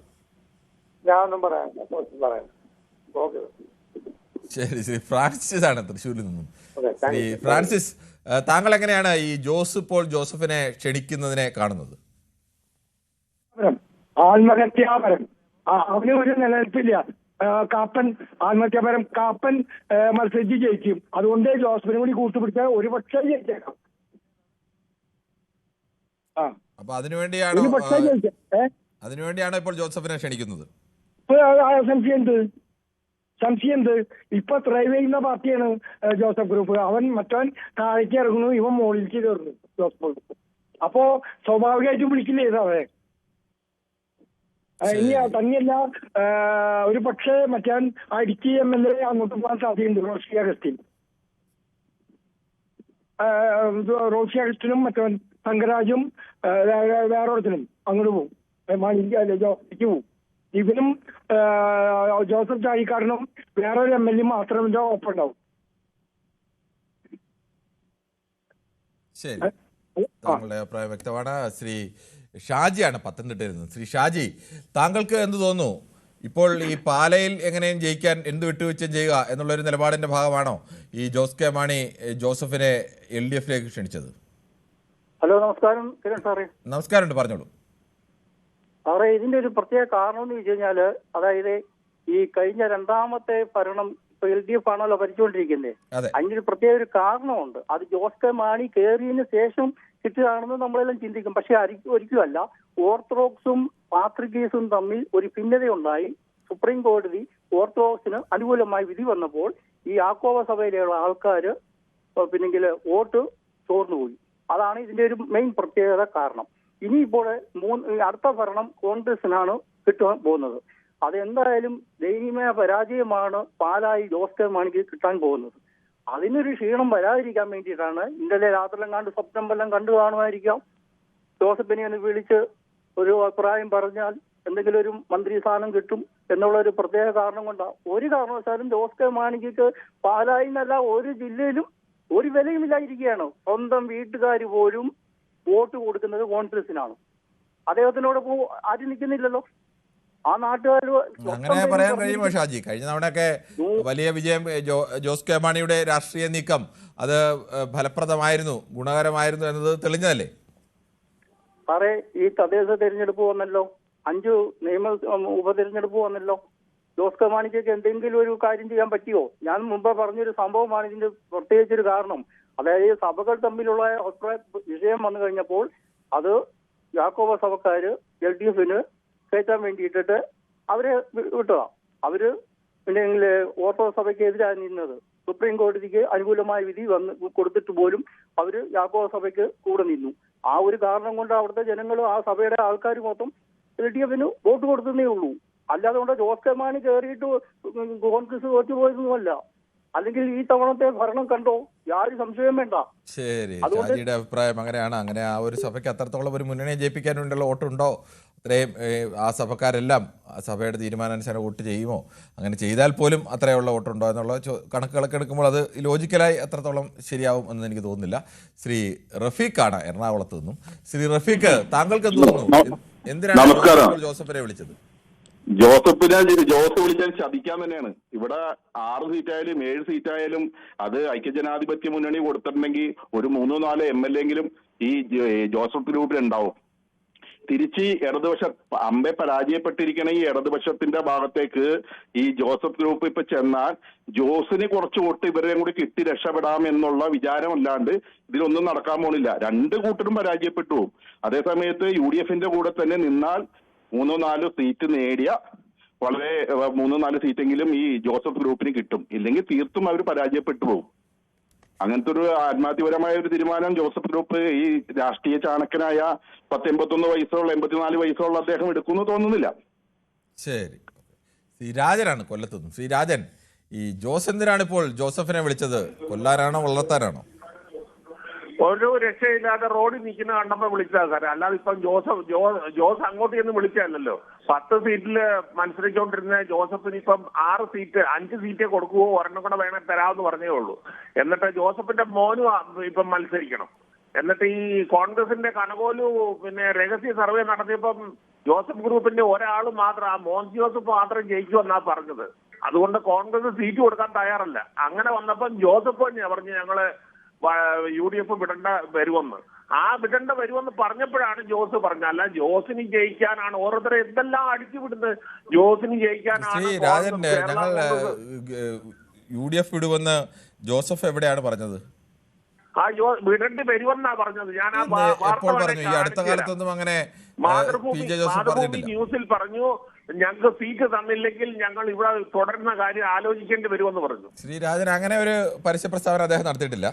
ഞാനൊന്നും പറയാൻ. ഓക്കെ, ശരി. ശ്രീ ഫ്രാൻസിസ് ആണ് തൃശ്ശൂരിൽ നിന്നും. ശ്രീ ഫ്രാൻസിസ്, താങ്കൾ എങ്ങനെയാണ് ഈ ജോസ് പോൾ ജോസഫിനെ ക്ഷണിക്കുന്നതിനെ കാണുന്നത്? ആത്മഹത്യാപരം, അവന് ഒരു നിലനിൽപ്പില്ല. കാപ്പൻ ആത്മഹത്യാപരം, കാപ്പൻ മത്സരിച്ച് ജയിക്കും. അതുകൊണ്ട് ജോസഫിനെ കൂടി കൂട്ടുപിടിച്ചാൽ ഒരു പക്ഷേ ജയിച്ചേക്കാം. അപ്പൊ അതിനുവേണ്ടിയാണോ ഇപ്പോൾ ജോസഫിനെ ക്ഷണിക്കുന്നത്? സംശയം എന്ത്? ഇപ്പൊ ത്രൈവ് ചെയ്യുന്ന പാർട്ടിയാണ് ജോസഫ് ഗ്രൂപ്പ്. അവൻ മറ്റവൻ താഴേക്ക് ഇറങ്ങുന്നു, ഇവൻ മുകളിലേക്ക് കയറുന്നു ജോസഫ്. അപ്പോ സ്വാഭാവികമായിട്ടും വിളിക്കില്ലേ അവരെ? ഇനി തന്നെയല്ല, ഒരു പക്ഷേ മറ്റേ ഇടുക്കി MLA അങ്ങോട്ട് പോകാൻ സാധ്യതയുണ്ട്. റോഷി അഗസ്റ്റിനും മറ്റവൻ തങ്കരാജും വേറെ ഒരിടത്തിനും അങ്ങോട്ട് പോകും. ജോസിക്ക് പോകും. ഇവനും ജോസഫ് ചാഴിക്കാരനും വേറൊരു MLA മാത്രം ഒപ്പം ഉണ്ടാവും. ശരി, താങ്കളുടെ അഭിപ്രായം വ്യക്തമാണ്. ശ്രീ ഷാജിയാണ് പത്തനംതിട്ടയിൽ നിന്ന്. ശ്രീ ഷാജി, താങ്കൾക്ക് എന്ത് തോന്നുന്നു? ഇപ്പോൾ ഈ പാലയിൽ എങ്ങനെയും ജയിക്കാൻ എന്ത് വിട്ടുവീഴ്ചയും ചെയ്യുക എന്നുള്ളൊരു നിലപാടിന്റെ ഭാഗമാണോ ഈ ജോസ് കെ മാണി ജോസഫിനെ LDFിലേക്ക് ക്ഷണിച്ചത്? ഹലോ, നമസ്കാരം കിരൺ സാറേ. നമസ്കാരമുണ്ട്, പറഞ്ഞോളൂ സാറേ. ഇതിന്റെ ഒരു പ്രത്യേക കാരണം എന്ന് വെച്ച് കഴിഞ്ഞാല്, അതായത് ഈ കഴിഞ്ഞ രണ്ടാമത്തെ ഭരണം ഇപ്പൊ LDF ആണല്ലോ ഭരിച്ചുകൊണ്ടിരിക്കുന്നത്. അതിന്റെ ഒരു പ്രത്യേക ഒരു കാരണമുണ്ട്. അത് ജോസ് കെ മാണി കയറിയതിന് ശേഷം കിട്ടുകയാണെന്ന് നമ്മളെല്ലാം ചിന്തിക്കും. പക്ഷെ ഒരിക്കലുമല്ല. ഓർത്തഡോക്സും പാത്രികീസും തമ്മിൽ ഒരു ഭിന്നതയുണ്ടായി. സുപ്രീം കോടതി ഓർത്തഡോക്സിന് അനുകൂലമായി വിധി വന്നപ്പോൾ ഈ യാക്കോബ സഭയിലുള്ള ആൾക്കാർ പിന്നെങ്കിൽ വോട്ട് ചോർന്നുപോയി. അതാണ് ഇതിന്റെ ഒരു മെയിൻ പ്രത്യേകത കാരണം. ഇനിയിപ്പോൾ അടുത്ത ഭരണം കോൺഗ്രസിനാണ് കിട്ടാൻ പോകുന്നത്. അതെന്തായാലും ദയനീയമായ പരാജയമാണ് പാലായി ജോസ് കെ മാണിക്ക് കിട്ടാൻ പോകുന്നത്. അതിനൊരു ക്ഷീണം വരാതിരിക്കാൻ വേണ്ടിയിട്ടാണ് ഇന്നലെ രാത്രിയിലും കണ്ട് സ്വപ്നം കണ്ടു കാണുമായിരിക്കാം. ജോസഫിനെ ഒന്ന് വിളിച്ച് ഒരു അഭിപ്രായം പറഞ്ഞാൽ എന്തെങ്കിലും ഒരു മന്ത്രി സ്ഥാനം കിട്ടും എന്നുള്ള ഒരു പ്രത്യേക കാരണം കൊണ്ടാണ്. ഒരു കാരണവശാലും ജോസ് കെ മാണിക്ക് പാലായി എന്നല്ല ഒരു ജില്ലയിലും ഒരു വിലയുമില്ലാതിരിക്കുകയാണ്. സ്വന്തം വീട്ടുകാർ പോലും വോട്ട് കൊടുക്കുന്നത് കോൺഗ്രസിനാണ്. അദ്ദേഹത്തിനോടൊപ്പം ആരും നിൽക്കുന്നില്ലല്ലോ. ആ നാട്ടുകാർ അങ്ങനെ പറയാൻ കഴിയുമോ ഷാജി? കഴിഞ്ഞ തവണയൊക്കെ വലിയ വിജയം ജോസ് കെ മാണിയുടെ രാഷ്ട്രീയ നീക്കം അത് ഫലപ്രദമായിരുന്നു, ഗുണകരമായിരുന്നു എന്നത് തെളിഞ്ഞതല്ലേ? സാറേ, ഈ തദ്ദേശ തെരഞ്ഞെടുപ്പ് വന്നല്ലോ, 5 ഉപതെരഞ്ഞെടുപ്പ് വന്നല്ലോ. ജോസ് കെ മാണിക്ക് എന്തെങ്കിലും ഒരു കാര്യം ചെയ്യാൻ പറ്റിയോ? ഞാൻ മുമ്പ് പറഞ്ഞൊരു സംഭവമാണ് ഇതിന്റെ പ്രത്യേകിച്ചൊരു കാരണം. അതായത് സഭകൾ തമ്മിലുള്ള അഭിപ്രായ വിഷയം വന്നു കഴിഞ്ഞപ്പോൾ അത് യാക്കോബ സഭക്കാര് LDFന് കയറ്റാൻ വേണ്ടിയിട്ടിട്ട് അവരെ വിട്ടതാ. അവര് പിന്നെങ്കിൽ ഓർത്തഡോക്സ് സഭയ്ക്ക് എതിരായി നിന്നത്. സുപ്രീം കോടതിക്ക് അനുകൂലമായ വിധി കൊടുത്തിട്ട് പോലും അവര് യാക്കോബ സഭയ്ക്ക് കൂടെ നിന്നു. ആ ഒരു കാരണം കൊണ്ട് അവിടുത്തെ ജനങ്ങൾ, ആ സഭയുടെ ആൾക്കാർ മൊത്തം LDFന് വോട്ട് കൊടുത്തതേ ഉള്ളൂ. അല്ലാതെ കൊണ്ട് ജോസ് കെ മാണി കയറിയിട്ട് കോൺഗ്രസ് തോറ്റുപോയതൊന്നുമല്ല. അല്ലെങ്കിൽ ഈ തവണത്തെ ഭരണം കണ്ടോ? യാതൊരു സംശയം വേണ്ട. ശരി, ഷാജിയുടെ അഭിപ്രായം അങ്ങനെയാണ്. അങ്ങനെ ആ ഒരു സഭയ്ക്ക് അത്രത്തോളം ഒരു മുന്നണിയെ ജയിപ്പിക്കാൻ വേണ്ടിയുള്ള വോട്ടുണ്ടോ? അത്രയും ആ സഭക്കാരെല്ലാം ആ സഭയുടെ തീരുമാനാനുസരണം വോട്ട് ചെയ്യുമോ? അങ്ങനെ ചെയ്താൽ പോലും അത്രയുള്ള വോട്ടുണ്ടോ എന്നുള്ള കണക്കുകളൊക്കെ എടുക്കുമ്പോൾ അത് ലോജിക്കലായി അത്രത്തോളം ശരിയാവും എന്ന് എനിക്ക് തോന്നുന്നില്ല. ശ്രീ റഫീഖാണ് എറണാകുളത്ത് നിന്നും. ശ്രീ റഫീഖ്, താങ്കൾക്ക് എന്ത് തോന്നുന്നു? എന്തിനാണ് ജോസഫിനെ വിളിച്ചത്? ജോസ് വിളിച്ചാൽ ചതിക്കാൻ തന്നെയാണ്. ഇവിടെ 6 സീറ്റായാലും 7 സീറ്റായാലും അത് ഐക്യജനാധിപത്യ മുന്നണി കൊടുത്തിട്ടുണ്ടെങ്കിൽ ഒരു 3-4 MLA എങ്കിലും ഈ ജോസഫ് ഗ്രൂപ്പിൽ ഉണ്ടാവും. തിരിച്ച് ഇടതുപക്ഷ അമ്പെ പരാജയപ്പെട്ടിരിക്കണ ഈ ഇടതുപക്ഷത്തിന്റെ ഭാഗത്തേക്ക് ഈ ജോസഫ് ഗ്രൂപ്പ് ഇപ്പൊ ചെന്നാൽ ജോസിന് കുറച്ച് വോട്ട് ഇവരെയും കൂടി കിട്ടി രക്ഷപ്പെടാം എന്നുള്ള വിചാരമല്ലാണ്ട് ഇതിലൊന്നും നടക്കാൻ പോണില്ല. 2 കൂട്ടരും പരാജയപ്പെട്ടു പോകും. അതേസമയത്ത് UDFന്റെ കൂടെ തന്നെ നിന്നാൽ 3-4 സീറ്റ് നേടിയ വളരെ 3-4 സീറ്റെങ്കിലും ഈ ജോസഫ് ഗ്രൂപ്പിന് കിട്ടും. ഇല്ലെങ്കിൽ തീർത്തും അവർ പരാജയപ്പെട്ടു പോകും. അങ്ങനത്തെ ഒരു ആത്മഹത്യപരമായ ഒരു തീരുമാനം ജോസഫ് ഗ്രൂപ്പ് ഈ രാഷ്ട്രീയ ചാണകനായ 81 വയസ്സുള്ള 84 വയസ്സുള്ള അദ്ദേഹം എടുക്കുമെന്ന് തോന്നുന്നില്ല. ശരി, ശ്രീ രാജനാണ് കൊല്ലത്തുനിന്ന്. ശ്രീ രാജൻ, ഈ ജോസ് എന്തിനാണ് ഇപ്പോൾ ജോസഫിനെ വിളിച്ചത്? കൊല്ലാനാണോ വളർത്താനാണോ? ഒരു രക്ഷയില്ലാതെ റോഡിൽ നിൽക്കുന്ന കണ്ടപ്പോ വിളിച്ചതാ സാറേ. അല്ലാതെ ഇപ്പം ജോസ് അങ്ങോട്ട് ചെന്ന് വിളിച്ചതല്ലോ. 10 സീറ്റിൽ മത്സരിച്ചുകൊണ്ടിരുന്ന ജോസഫിന് ഇപ്പം 5 സീറ്റേ കൊടുക്കുവോ, ഒരെണ്ണം കൂടെ വേണേ തരാമെന്ന് പറഞ്ഞേ ഉള്ളൂ. എന്നിട്ട് ജോസഫിന്റെ മോനും ഇപ്പം മത്സരിക്കണം. എന്നിട്ട് ഈ കോൺഗ്രസിന്റെ കനകോലു പിന്നെ രഹസ്യ സർവേ നടത്തിയപ്പം ജോസഫ് ഗ്രൂപ്പിന്റെ ഒരാൾ മാത്രം, മോൻസ് ജോസഫ് മാത്രം ജയിക്കുമെന്നാ പറഞ്ഞത്. അതുകൊണ്ട് കോൺഗ്രസ് സീറ്റ് കൊടുക്കാൻ തയ്യാറല്ല. അങ്ങനെ വന്നപ്പം ജോസഫ് തന്നെയാ പറഞ്ഞു ഞങ്ങള് UDF വിടേണ്ട വരുമെന്ന്. വിടേണ്ട വരുമെന്ന് പറഞ്ഞപ്പോഴാണ് ജോസ് പറഞ്ഞത്. അല്ല, ജോസിന് ജയിക്കാനാണ് ഓരോരുത്തരെ എന്തെല്ലാം അടിച്ചു വിടുന്നത്. ജോസിന് ജയിക്കാനാണ്. രാജൻ, ഞങ്ങൾ UDF വിടുമെന്ന് ജോസഫ് എവിടെയാണ് പറഞ്ഞത്? വിടേണ്ടി വരുമെന്നാ പറഞ്ഞത്. ഞാൻ ഈ അടുത്ത കാലത്തൊന്നും അങ്ങനെ മാതൃഭൂമി ന്യൂസിൽ പറഞ്ഞു ഞങ്ങൾക്ക് സീറ്റ് തന്നില്ലെങ്കിൽ ഞങ്ങൾ ഇവിടെ തുടരുന്ന കാര്യം ആലോചിക്കേണ്ടി വരുമെന്ന് പറഞ്ഞു. ശ്രീ രാജൻ, അങ്ങനെ ഒരു പരസ്യ പ്രസ്താവന അദ്ദേഹം നടത്തിയിട്ടില്ല.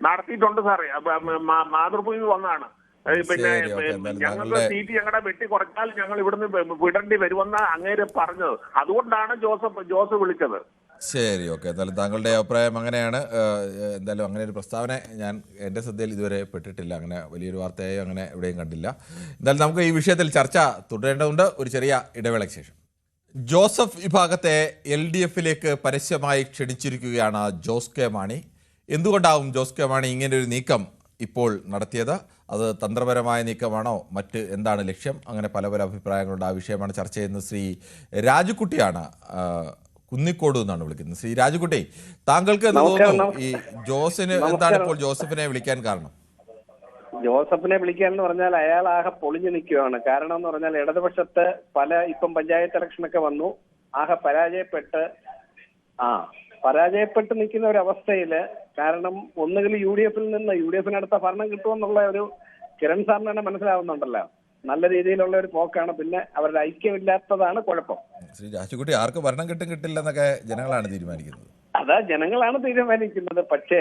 നടത്തിയിട്ടുണ്ട് സാറേ. മാതൃഭൂമി വന്നാണ്. പിന്നെ ഞങ്ങൾക്ക് സീറ്റ് ഞങ്ങളുടെ വെട്ടി കുറച്ചാൽ ഞങ്ങൾ ഇവിടുന്ന് വിടേണ്ടി വരുമെന്ന് അങ്ങേര് പറഞ്ഞത്. അതുകൊണ്ടാണ് ജോസ് വിളിച്ചത്. ശരി, ഓക്കെ. എന്തായാലും താങ്കളുടെ അഭിപ്രായം അങ്ങനെയാണ്. എന്തായാലും അങ്ങനെ ഒരു പ്രസ്താവന എൻ്റെ ശ്രദ്ധയിൽ ഇതുവരെ പെട്ടിട്ടില്ല. അങ്ങനെ വലിയൊരു വാർത്തയായി അങ്ങനെ എവിടെയും കണ്ടില്ല. എന്തായാലും നമുക്ക് ഈ വിഷയത്തിൽ ചർച്ച തുടരേണ്ടതുണ്ട്. ഒരു ചെറിയ ഇടവേളയ്ക്ക് ശേഷം. ജോസഫ് വിഭാഗത്തെ LDFിലേക്ക് പരസ്യമായി ക്ഷണിച്ചിരിക്കുകയാണ് ജോസ് കെ മാണി. എന്തുകൊണ്ടാവും ജോസ് കെ മാണി ഇങ്ങനൊരു നീക്കം ഇപ്പോൾ നടത്തിയത്? അത് തന്ത്രപരമായ നീക്കമാണോ, മറ്റ് എന്താണ് ലക്ഷ്യം? അങ്ങനെ പല പല അഭിപ്രായങ്ങളുണ്ട്. ആ വിഷയമാണ് ചർച്ച ചെയ്യുന്നത്. ശ്രീ രാജുക്കുട്ടിയാണ് കുന്നിക്കോട് എന്നാണ് വിളിക്കുന്നത്. ശ്രീ രാജുക്കുട്ടി, താങ്കൾക്ക് എന്ത് തോന്നുന്നു? ഈ ജോസിന് എന്താണ് ഇപ്പോൾ ജോസഫിനെ വിളിക്കാൻ കാരണം? ജോസഫിനെ വിളിക്കാൻ എന്ന് പറഞ്ഞാൽ അയാൾ ആകെ പൊളിഞ്ഞു നിൽക്കുകയാണ്. കാരണം എന്ന് പറഞ്ഞാൽ ഇടതുപക്ഷത്ത് ഇപ്പം പഞ്ചായത്ത് ഇലക്ഷനൊക്കെ വന്നു, ആകെ പരാജയപ്പെട്ട് നിൽക്കുന്ന ഒരു അവസ്ഥയില്. കാരണം ഒന്നുകിൽ UDFിനടുത്ത ഭരണം കിട്ടുമെന്നുള്ള ഒരു കിരൺ സാറിന് തന്നെ മനസ്സിലാവുന്നുണ്ടല്ലോ. നല്ല രീതിയിലുള്ള ഒരു പോക്കാണ്. പിന്നെ അവരുടെ ഐക്യമില്ലാത്തതാണ് കുഴപ്പം. ശ്രീ രാജുക്കുട്ടി, ആർക്ക് ഭരണം കിട്ടില്ല എന്നൊക്കെ ജനങ്ങളാണ് തീരുമാനിക്കുന്നത്. അതാ ജനങ്ങളാണ് തീരുമാനിക്കുന്നത്. പക്ഷേ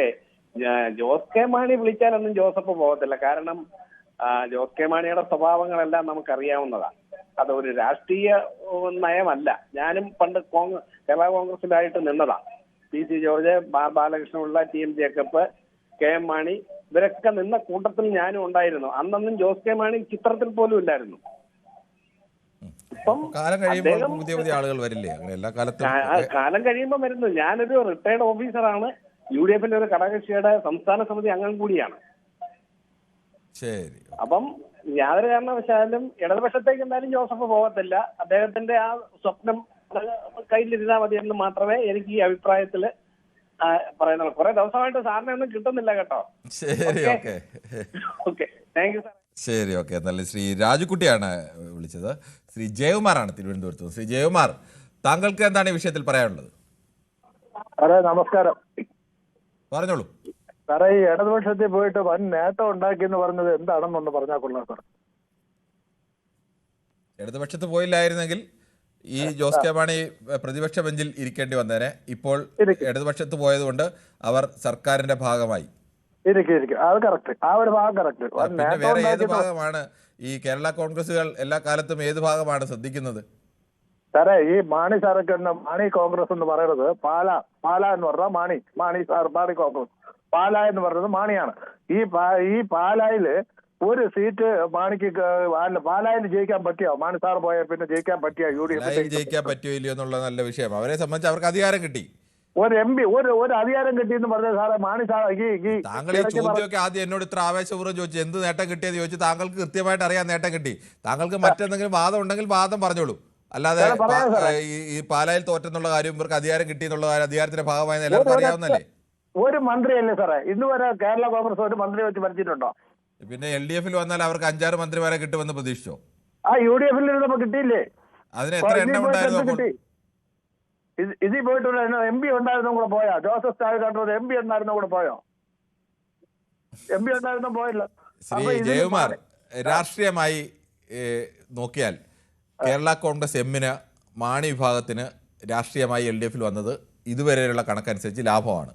ജോസ് കെ മാണി വിളിച്ചാലൊന്നും ജോസഫ് പോകത്തില്ല. കാരണം ജോസ് കെ മാണിയുടെ സ്വഭാവങ്ങളെല്ലാം നമുക്കറിയാവുന്നതാണ്. അതൊരു രാഷ്ട്രീയ നയമല്ല. ഞാനും പണ്ട് കേരള കോൺഗ്രസിലായിട്ട് നിന്നതാ. PC George, Balakrishna Pillai, TM Jacob, KM Mani, ഇവരൊക്കെ നിന്ന കൂട്ടത്തിൽ ഞാനും ഉണ്ടായിരുന്നു. അന്നൊന്നും ജോസ് കെ മാണി ചിത്രത്തിൽ പോലും ഇല്ലായിരുന്നു. കാലം കഴിയുമ്പോൾ പുതിയ പുതിയ ആളുകൾ വരില്ലേ? അങ്ങനെ എല്ലാ കാലത്തും കാലം കഴിയുമ്പോൾ വരുന്നു. ഞാനൊരു റിട്ടയർഡ് ഓഫീസറാണ്. UDFിന്റെ ഒരു ഘടകകക്ഷിയുടെ സംസ്ഥാന സമിതി അംഗം കൂടിയാണ്. ശരി. അപ്പം യാതൊരു കാരണവശാലും ഇടതുപക്ഷത്തേക്ക് എന്തായാലും ജോസഫ് പോകത്തില്ല. അദ്ദേഹത്തിന്റെ ആ സ്വപ്നം കയ്യിലിരുന്നാൽ മതി എന്ന് മാത്രമേ എനിക്ക് ഈ അഭിപ്രായത്തില് പറയുന്നുള്ളൂ. കുറെ ദിവസമായിട്ട് സാറിനെ ഒന്നും കിട്ടുന്നില്ല കേട്ടോ. ശരി, okay. Okay, thank you sir. ശരി, ഓക്കെ. എന്നാലും ശ്രീ രാജുക്കുട്ടിയാണ് വിളിച്ചത്. ശ്രീ ജയകുമാറാണ് തിരുവനന്തപുരത്ത്. ശ്രീ ജയകുമാർ, താങ്കൾക്ക് എന്താണ് ഈ വിഷയത്തിൽ പറയാനുള്ളത്? സാറേ നമസ്കാരം. പറഞ്ഞോളൂ സാറേ. ഈ ഇടതുപക്ഷത്തിൽ പോയിട്ട് വൻ നേട്ടം ഉണ്ടാക്കിയെന്ന് പറഞ്ഞത് എന്താണെന്നൊന്ന് പറഞ്ഞാൽ കൊള്ളാം സാർ. ഇടതുപക്ഷത്ത് പോയില്ലായിരുന്നെങ്കിൽ ഈ ജോസ് കെ മാണി പ്രതിപക്ഷ ബെഞ്ചിൽ ഇരിക്കേണ്ടി വന്നേനെ. ഇപ്പോൾ ഇടതുപക്ഷത്ത് പോയതുകൊണ്ട് അവർ സർക്കാരിന്റെ ഭാഗമായി. അത് കറക്റ്റ്. ആ ഒരു ഭാഗം കറക്റ്റ്. പിന്നെ വേറെ ഏത് ഭാഗമാണ് ഈ കേരള കോൺഗ്രസുകൾ എല്ലാ കാലത്തും ഏത് ഭാഗമാണ് ശ്രദ്ധിക്കുന്നത്? സാറേ, ഈ മാണി സാറൊക്കെ മാണി കോൺഗ്രസ് എന്ന് പറയുന്നത് പാല എന്ന് പറഞ്ഞാൽ മാണി സാർ മാണി കോൺഗ്രസ്, പാല എന്ന് പറയുന്നത് മാണിയാണ്. ഈ പാലായില് ഒരു സീറ്റ് മാണിക്ക് പാലായിൽ ജയിക്കാൻ പറ്റിയോ? മാണി സാർ പോയാൽ പിന്നെ ജയിക്കാൻ പറ്റിയോ? UDF ജയിക്കാൻ പറ്റിയോ ഇല്ലയോ എന്നുള്ള നല്ല വിഷയം. അവരെ സംബന്ധിച്ച് അവർക്ക് അധികാരം കിട്ടി. ഒരു MP ഒരു അധികാരം കിട്ടിയെന്ന് പറഞ്ഞത് സാറേ മാണി സാർ. താങ്കൾ ഈ ചോദ്യമൊക്കെ ആദ്യം എന്നോട് ഇത്ര ആവേശപൂർവ്വം ചോദിച്ചു, എന്ത് നേട്ടം കിട്ടിയെന്ന് ചോദിച്ചു. താങ്കൾക്ക് കൃത്യമായിട്ട് അറിയാൻ നേട്ടം കിട്ടി. താങ്കൾക്ക് മറ്റെന്തെങ്കിലും വാദം ഉണ്ടെങ്കിൽ വാദം പറഞ്ഞോളൂ. അല്ലാതെ ഈ പാലായിൽ തോറ്റെന്നുള്ള കാര്യം ഇവർക്ക് അധികാരം കിട്ടി എന്നുള്ള കാര്യം അധികാരത്തിന്റെ ഭാഗമായി എല്ലാവർക്കും അറിയാവുന്നല്ലേ? ഒരു മന്ത്രിയല്ലേ സാറേ ഇന്നുവരെ കേരള കോൺഗ്രസ് ഒരു മന്ത്രി വെച്ച് ഭരിച്ചിട്ടുണ്ടോ? പിന്നെ LDFിൽ വന്നാൽ അവർക്ക് 5-6 മന്ത്രിമാരെ കിട്ടുമെന്ന് പ്രതീക്ഷിച്ചോ? UDFിൽ ഇരുന്നപ്പോ കിട്ടിയില്ലേ? അതിന് എത്ര എണ്ണം ഉണ്ടായിരുന്നു? ഇതിൽ പോയിട്ടുള്ള MP ഉണ്ടായിരുന്നോ കൂടെ പോയോ? ജോസഫ് ചാഴികാട്ടൂർ MP ഉണ്ടായിരുന്നോ കൂടെ പോയോ? MP ഉണ്ടായിരുന്നോ? പോയില്ല. ശ്രീ ജയകുമാർ, രാഷ്ട്രീയമായി നോക്കിയാൽ കേരള കോൺഗ്രസ് എമ്മിന് മാണി വിഭാഗത്തിന് രാഷ്ട്രീയമായി LDFിൽ വന്നത് ഇതുവരെയുള്ള കണക്കനുസരിച്ച് ലാഭമാണ്.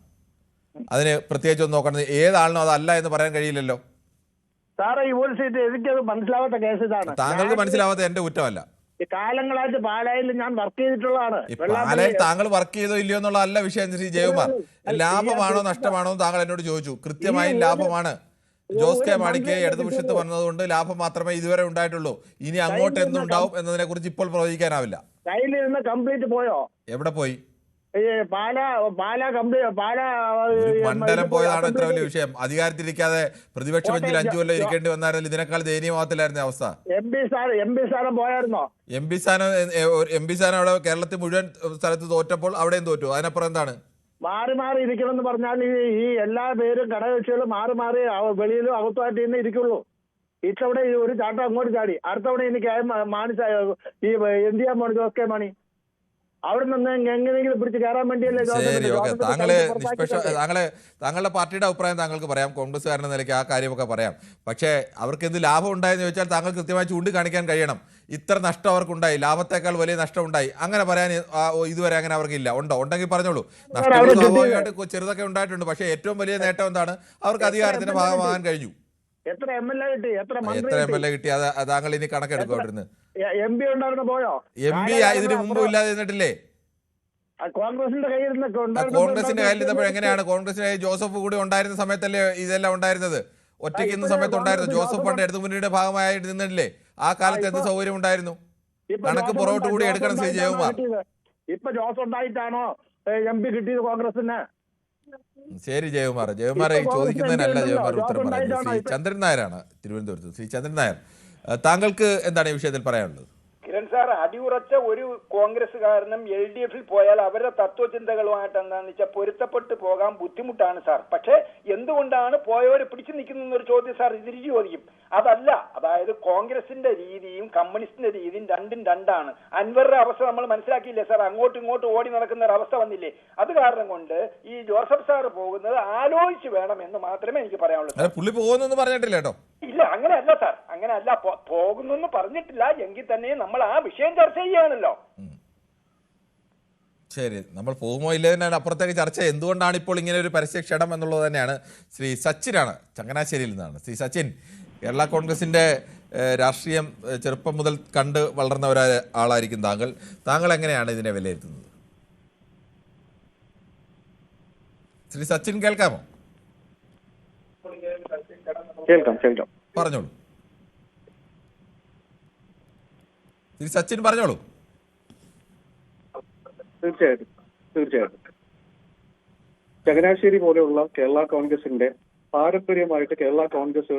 അതിന് പ്രത്യേകിച്ച് ഒന്ന് നോക്കണം. ഏതാണോ അതല്ല എന്ന് പറയാൻ കഴിയില്ലല്ലോ. സാറേ, ഈ ഒരു സീറ്റ് എനിക്കത് മനസ്സിലാവാത്ത കേസ് ഇതാണ്. താങ്കൾക്ക് മനസ്സിലാവാത്ത എന്റെ കുറ്റമല്ല. കാലങ്ങളായിട്ട് പാലായിൽ ഞാൻ വർക്ക് ചെയ്തിട്ടുള്ളതാണ്. പാലായിൽ താങ്കൾ വർക്ക് ചെയ്തോ ഇല്ലയോ എന്നുള്ള അല്ല വിഷയം. ശ്രീ ജയകുമാർ, ലാഭമാണോ നഷ്ടമാണോ താങ്കൾ എന്നോട് ചോദിച്ചു. കൃത്യമായും ലാഭമാണ്. ജോസ് കെ മാണിക്ക് ഇടതുപക്ഷത്ത് വന്നതുകൊണ്ട് ലാഭം മാത്രമേ ഇതുവരെ ഉണ്ടായിട്ടുള്ളൂ. ഇനി അങ്ങോട്ട് എന്തുണ്ടാവും എന്നതിനെ കുറിച്ച് ഇപ്പോൾ പ്രവചിക്കാനാവില്ല. കയ്യിലിരുന്ന് കംപ്ലീറ്റ് പോയോ? എവിടെ പോയി? ഈ പാല മണ്ഡലം പോയതാണ് ഇത്ര വലിയ വിഷയം. അധികാരത്തിലിരിക്കാതെ പ്രതിപക്ഷ ബെഞ്ചിൽ 5 കൊല്ലം ഇരിക്കേണ്ടി വന്നാലും ഇതിനേക്കാൾ ദയനീയമാകത്തില്ലായിരുന്ന അവസ്ഥ. എം പി സ്ഥാനം പോയായിരുന്നോ? എം പി സ്ഥാനം അവിടെ കേരളത്തിൽ മുഴുവൻ സ്ഥലത്ത് തോറ്റപ്പോൾ അവിടെയും തോറ്റു. അതിനപ്പുറം എന്താണ്? മാറി ഇരിക്കണം എന്ന് പറഞ്ഞാൽ ഈ എല്ലാ പേരും ഘടകകക്ഷികളും മാറി വെളിയിലും അകത്തുമായിട്ട് തന്നെ ഇരിക്കുള്ളൂ. ഇത്തവണ ഒരു ചാട്ടം അങ്ങോട്ട് ചാടി, അടുത്തവണ എനിക്ക് ഈ എന്ത് ചെയ്യാൻ പോണു ജോസ് കെ മാണി? അവിടെ നിന്ന് എങ്ങനെയെങ്കിലും പിടിച്ച് കയറാൻ വേണ്ടിയല്ലേ? ശരി, ഓക്കെ. താങ്കളുടെ പാർട്ടിയുടെ അഭിപ്രായം താങ്കൾക്ക് പറയാം, കോൺഗ്രസ്സുകാരൻ്റെ നിലയ്ക്ക് ആ കാര്യമൊക്കെ പറയാം. പക്ഷേ അവർക്ക് എന്ത് ലാഭം ഉണ്ടായെന്ന് ചോദിച്ചാൽ താങ്കൾ കൃത്യമായി ചൂണ്ടിക്കാണിക്കാൻ കഴിയണം. ഇത്ര നഷ്ടം അവർക്കുണ്ടായി, ലാഭത്തേക്കാൾ വലിയ നഷ്ടം ഉണ്ടായി. അങ്ങനെ പറയാൻ ഇതുവരെ അങ്ങനെ അവർക്കില്ല. ഉണ്ടെങ്കിൽ പറഞ്ഞോളൂ. നഷ്ടങ്ങൾ സ്വാഭാവികമായിട്ട് ചെറുതൊക്കെ ഉണ്ടായിട്ടുണ്ട്. പക്ഷേ ഏറ്റവും വലിയ നേട്ടം എന്താണ്? അവർക്ക് അധികാരത്തിന്റെ ഭാഗമാകാൻ കഴിഞ്ഞു. എത്ര എം എൽ എ കിട്ടി? എത്ര എം എൽ എ കിട്ടി? താങ്കൾ ഇനി കണക്കെടുക്കോട്ടിരുന്ന്. എം പി ഉണ്ടായിരുന്ന പോയോ? എം പി ഇതിന് മുമ്പ് ഇല്ലാതെ ഇരുന്നിട്ടില്ലേ? കോൺഗ്രസിന്റെ കയ്യിൽ കോൺഗ്രസിന്റെ കയ്യിലിരുന്നപ്പോൾ എങ്ങനെയാണ്? കോൺഗ്രസിന് ജോസഫ് കൂടി ഉണ്ടായിരുന്ന സമയത്തല്ലേ ഇതെല്ലാം ഉണ്ടായിരുന്നത്? ഒറ്റയ്ക്ക് ഇന്ന സമയത്ത് ഉണ്ടായിരുന്നു. ജോസഫ് ഫണ്ട് ഇടതു മുന്നണിയുടെ ഭാഗമായിട്ട് നിന്നിട്ടില്ലേ? ആ കാലത്ത് എന്ത് സൗകര്യം ഉണ്ടായിരുന്നു? കണക്ക് പുറകോട്ട് കൂടി എടുക്കണം ശ്രീ ജയകുമാർ. ഇപ്പൊ ജോസ് ഉണ്ടായിട്ടാണോ എം പി കിട്ടിയത് കോൺഗ്രസിന്? ശരി ജയകുമാർ ഈ ചോദിക്കുന്നതിനല്ല ജയകുമാർ ഉത്തരം പറയുന്നത്. ശ്രീ ചന്ദ്രൻ നായരാണ് തിരുവനന്തപുരത്ത്. ശ്രീ ചന്ദ്രൻ നായർ, താങ്കൾക്ക് എന്താണ് ഈ വിഷയത്തിൽ പറയാനുള്ളത്? കിരൺ സാർ, അടിയുറച്ച ഒരു കോൺഗ്രസ്സുകാരനും LDF പോയാൽ അവരുടെ തത്വചിന്തകളുമായിട്ട് എന്താണെന്ന് വെച്ചാൽ പൊരുത്തപ്പെട്ട് പോകാൻ ബുദ്ധിമുട്ടാണ് സാർ. പക്ഷേ എന്തുകൊണ്ടാണ് പോയവരെ പിടിച്ചു നിൽക്കുന്നൊരു ചോദ്യം സാർ ഇതിരി ചോദിക്കും. അതല്ല, അതായത് കോൺഗ്രസിന്റെ രീതിയും കമ്മ്യൂണിസ്റ്റിന്റെ രീതിയും രണ്ടും രണ്ടാണ്. അൻവറുടെ അവസ്ഥ നമ്മൾ മനസ്സിലാക്കിയില്ലേ സാർ? അങ്ങോട്ടും ഇങ്ങോട്ടും ഓടി നടക്കുന്ന ഒരു അവസ്ഥ വന്നില്ലേ? അത് കാരണം കൊണ്ട് ഈ ജോസഫ് സാർ പോകുന്നത് ആലോചിച്ച് വേണം എന്ന് മാത്രമേ എനിക്ക് പറയാനുള്ളൂ. പുള്ളി പോകുന്നു പറഞ്ഞിട്ടില്ല കേട്ടോ. ഇല്ല, അങ്ങനെയല്ല സാർ, അങ്ങനെയല്ല. പോകുന്നു പറഞ്ഞിട്ടില്ല എങ്കിൽ തന്നെ നമ്മൾ ആ വിഷയം ചർച്ച ചെയ്യുകയാണല്ലോ. ശരി, നമ്മൾ പോകുമോ ഇല്ലതിനാണ് അപ്പുറത്തേക്ക് ചർച്ച. എന്തുകൊണ്ടാണ് ഇപ്പോൾ ഇങ്ങനെ ഒരു പരസ്യ ക്ഷണം എന്നുള്ളത് തന്നെയാണ്. ശ്രീ സച്ചിനാണ് ചങ്ങനാശ്ശേരിയിൽ നിന്നാണ്. ശ്രീ സച്ചിൻ, കേരള കോൺഗ്രസിന്റെ രാഷ്ട്രീയം ചെറുപ്പം മുതൽ കണ്ട് വളർന്ന ഒരാളായിരിക്കും താങ്കൾ എങ്ങനെയാണ് ഇതിനെ വിലയിരുത്തുന്നത്? ശ്രീ സച്ചിൻ കേൾക്കാമോ? കേൾക്കാം. പറഞ്ഞോളൂ ശ്രീ സച്ചിൻ, പറഞ്ഞോളൂ. തീർച്ചയായിട്ടും ചങ്ങനാശ്ശേരി പോലെയുള്ള കേരള കോൺഗ്രസിന്റെ പാരമ്പര്യമായിട്ട് കേരള കോൺഗ്രസ്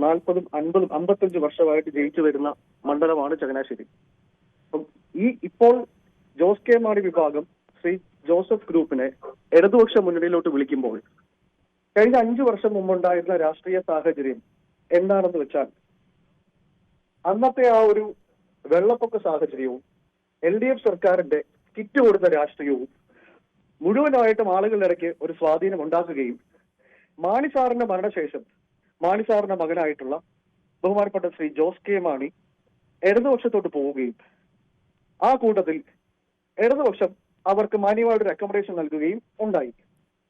40, 50, 55 വർഷമായിട്ട് ജയിച്ചു വരുന്ന മണ്ഡലമാണ് ചങ്ങനാശ്ശേരി. അപ്പം ഇപ്പോൾ ജോസ് കെ മാണി വിഭാഗം ശ്രീ ജോസഫ് ഗ്രൂപ്പിനെ ഇടതുപക്ഷ മുന്നണിയിലോട്ട് വിളിക്കുമ്പോൾ കഴിഞ്ഞ 5 വർഷം മുമ്പുണ്ടായിരുന്ന രാഷ്ട്രീയ സാഹചര്യം എന്താണെന്ന് വെച്ചാൽ, അന്നത്തെ ആ ഒരു വെള്ളപ്പൊക്ക സാഹചര്യവും LDF സർക്കാരിന്റെ കിറ്റ് കൊടുത്ത രാഷ്ട്രീയവും മുഴുവനായിട്ടും ആളുകളുടെ ഇടയ്ക്ക് ഒരു സ്വാധീനം ഉണ്ടാക്കുകയും മാണി സാറിന്റെ മരണശേഷം മാണി സാറിന്റെ മകനായിട്ടുള്ള ബഹുമാനപ്പെട്ട ശ്രീ ജോസ് കെ മാണി ഇടതുപക്ഷത്തോട്ട് പോവുകയും ആ കൂട്ടത്തിൽ ഇടതുപക്ഷം അവർക്ക് മാന്യമായിട്ടൊരു അക്കോമഡേഷൻ നൽകുകയും ഉണ്ടായി.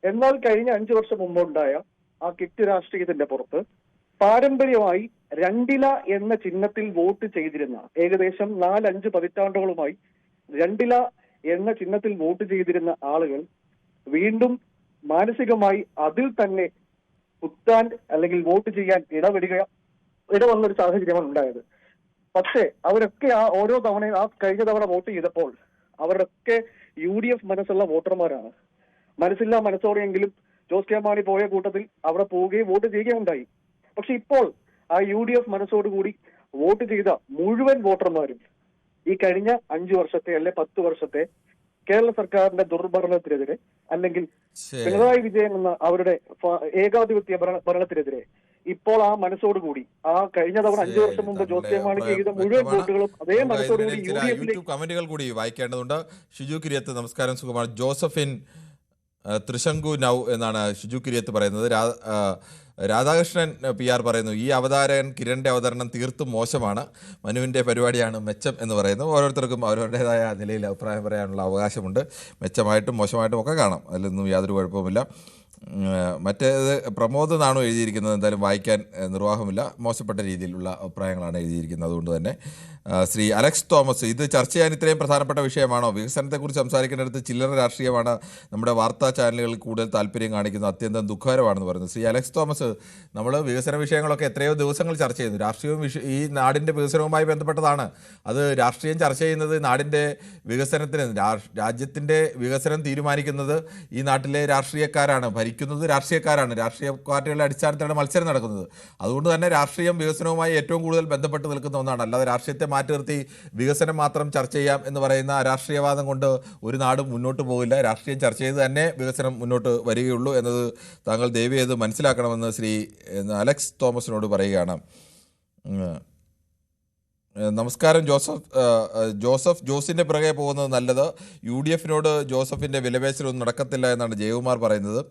എന്നാൽ കഴിഞ്ഞ 5 വർഷം മുമ്പുണ്ടായ ആ കിറ്റ് രാഷ്ട്രീയത്തിന്റെ പുറത്ത് പാരമ്പര്യമായി 2 എന്ന ചിഹ്നത്തിൽ വോട്ട് ചെയ്തിരുന്ന ഏകദേശം 4-5 പതിറ്റാണ്ടുകളുമായി 2 എന്ന ചിഹ്നത്തിൽ വോട്ട് ചെയ്തിരുന്ന ആളുകൾ വീണ്ടും മാനസികമായി അതിൽ തന്നെ കുത്താൻ അല്ലെങ്കിൽ വോട്ട് ചെയ്യാൻ ഇടവന്നൊരു സാഹചര്യമാണ് ഉണ്ടായത്. പക്ഷേ അവരൊക്കെ ആ ഓരോ തവണയും കഴിഞ്ഞ തവണ വോട്ട് ചെയ്തപ്പോൾ അവരൊക്കെ UDF മനസ്സുള്ള വോട്ടർമാരാണ്. മനസ്സില്ലാ മനസ്സോടെയെങ്കിലും ജോസ് കെ മാണി പോയ കൂട്ടത്തിൽ അവിടെ പോവുകയും വോട്ട് ചെയ്യുകയുണ്ടായി. പക്ഷെ ഇപ്പോൾ ആ UDF മനസ്സോടുകൂടി വോട്ട് ചെയ്ത മുഴുവൻ വോട്ടർമാരും ഈ കഴിഞ്ഞ 5 വർഷത്തെ അല്ലെ 10 വർഷത്തെ കേരള സർക്കാരിന്റെ ദുർഭരണത്തിനെതിരെ അല്ലെങ്കിൽ പിണറായി വിജയൻ എന്ന അവരുടെ ഏകാധിപത്യ ഭരണത്തിനെതിരെ ഇപ്പോൾ ആ മനസ്സോടുകൂടി ആ കഴിഞ്ഞ തവണ 5 വർഷം മുമ്പ് ജോസ് കെ മാണി ചെയ്ത മുഴുവൻ വോട്ടുകളും അതേ മനസ്സോടുകൂടി യൂട്യൂബ് കമന്റുകൾ കൂടി വായിക്കേണ്ടതുണ്ട്. ഷിജു കിരിയത്ത്, നമസ്കാരം, സുഖമാണ്. ജോസഫിൻ തൃശങ്കു നൗ എന്നാണ് ഷിജു കിരിയത്ത് പറയുന്നത്. രാധാകൃഷ്ണൻ PR പറയുന്നു, ഈ അവതാരകൻ കിരണിന്റെ അവതരണം തീർത്തും മോശമാണ്, മനുവിൻ്റെ പരിപാടിയാണ് മെച്ചം എന്ന് പറയുന്നു. ഓരോരുത്തർക്കും അവരവരുടേതായ നിലയിൽ അഭിപ്രായം പറയാനുള്ള അവകാശമുണ്ട്. മെച്ചമായിട്ടും മോശമായിട്ടും ഒക്കെ കാണാം, അതിലൊന്നും യാതൊരു കുഴപ്പവുമില്ല. മറ്റേത് പ്രമോദ് എന്നാണോ എഴുതിയിരിക്കുന്നത്, എന്തായാലും വായിക്കാൻ നിർവാഹമില്ല. മോശപ്പെട്ട രീതിയിലുള്ള അഭിപ്രായങ്ങളാണ് എഴുതിയിരിക്കുന്നത്. അതുകൊണ്ട് തന്നെ ശ്രീ അലക്സ് തോമസ്, ഇത് ചർച്ച ചെയ്യാൻ ഇത്രയും പ്രധാനപ്പെട്ട വിഷയമാണോ? വികസനത്തെക്കുറിച്ച് സംസാരിക്കേണ്ടടുത്ത് ചില്ലറ രാഷ്ട്രീയമാണ് നമ്മുടെ വാർത്താ ചാനലുകളിൽ കൂടുതൽ താല്പര്യം കാണിക്കുന്നത്, അത്യന്തം ദുഃഖകരമാണെന്ന് പറയുന്നത്. ശ്രീ അലക്സ് തോമസ്, നമ്മൾ വികസന വിഷയങ്ങളൊക്കെ എത്രയോ ദിവസങ്ങൾ ചർച്ച ചെയ്യുന്നു. രാഷ്ട്രീയവും ഈ നാടിൻ്റെ വികസനവുമായി ബന്ധപ്പെട്ടതാണ്. അത് രാഷ്ട്രീയം ചർച്ച ചെയ്യുന്നത് നാടിൻ്റെ വികസനത്തിന്, രാജ്യത്തിൻ്റെ വികസനം തീരുമാനിക്കുന്നത് ഈ നാട്ടിലെ രാഷ്ട്രീയക്കാരാണ്, ഭരിക്കുന്നത് രാഷ്ട്രീയക്കാരാണ്. രാഷ്ട്രീയ പാർട്ടികളുടെ അടിസ്ഥാനത്തിലാണ് മത്സരം നടക്കുന്നത്. അതുകൊണ്ട് തന്നെ രാഷ്ട്രീയം വികസനവുമായി ഏറ്റവും കൂടുതൽ ബന്ധപ്പെട്ട് നിൽക്കുന്ന ഒന്നാണ്. അല്ലാതെ രാഷ്ട്രീയത്തെ മാറ്റി നിർത്തി വികസനം മാത്രം ചർച്ച ചെയ്യാം എന്ന് പറയുന്ന രാഷ്ട്രീയവാദം കൊണ്ട് ഒരു നാടും മുന്നോട്ട് പോകില്ല. രാഷ്ട്രീയം ചർച്ച ചെയ്ത് തന്നെ വികസനം മുന്നോട്ട് വരികയുള്ളൂ എന്നത് താങ്കൾ ദയവ് ചെയ്ത് മനസ്സിലാക്കണമെന്ന് ശ്രീ അലക്സ് തോമസിനോട് പറയുകയാണ്. നമസ്കാരം ജോസിൻ്റെ പിറകെ പോകുന്നത് നല്ലത്. UDFിനോട് ജോസഫിൻ്റെ വിലപേശലൊന്നും നടക്കത്തില്ല എന്നാണ് ജയകുമാർ പറയുന്നത്.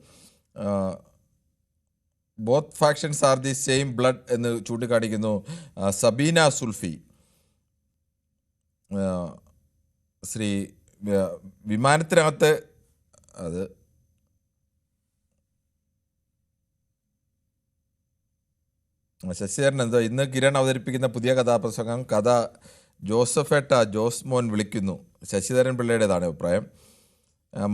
Both factions are the same blood എന്ന് ചൂണ്ടിക്കാണിക്കുന്നു സബീന സുൽഫി. ശ്രീ വിമാനത്തിനകത്ത് അത് ശശിധരൻ എന്തോ ഇന്ന് കിരൺ അവതരിപ്പിക്കുന്ന പുതിയ കഥാപ്രസംഗം കഥ ജോസഫേട്ട ജോസ്മോൻ വിളിക്കുന്നു. ശശിധരൻ പിള്ളയുടേതാണ് അഭിപ്രായം.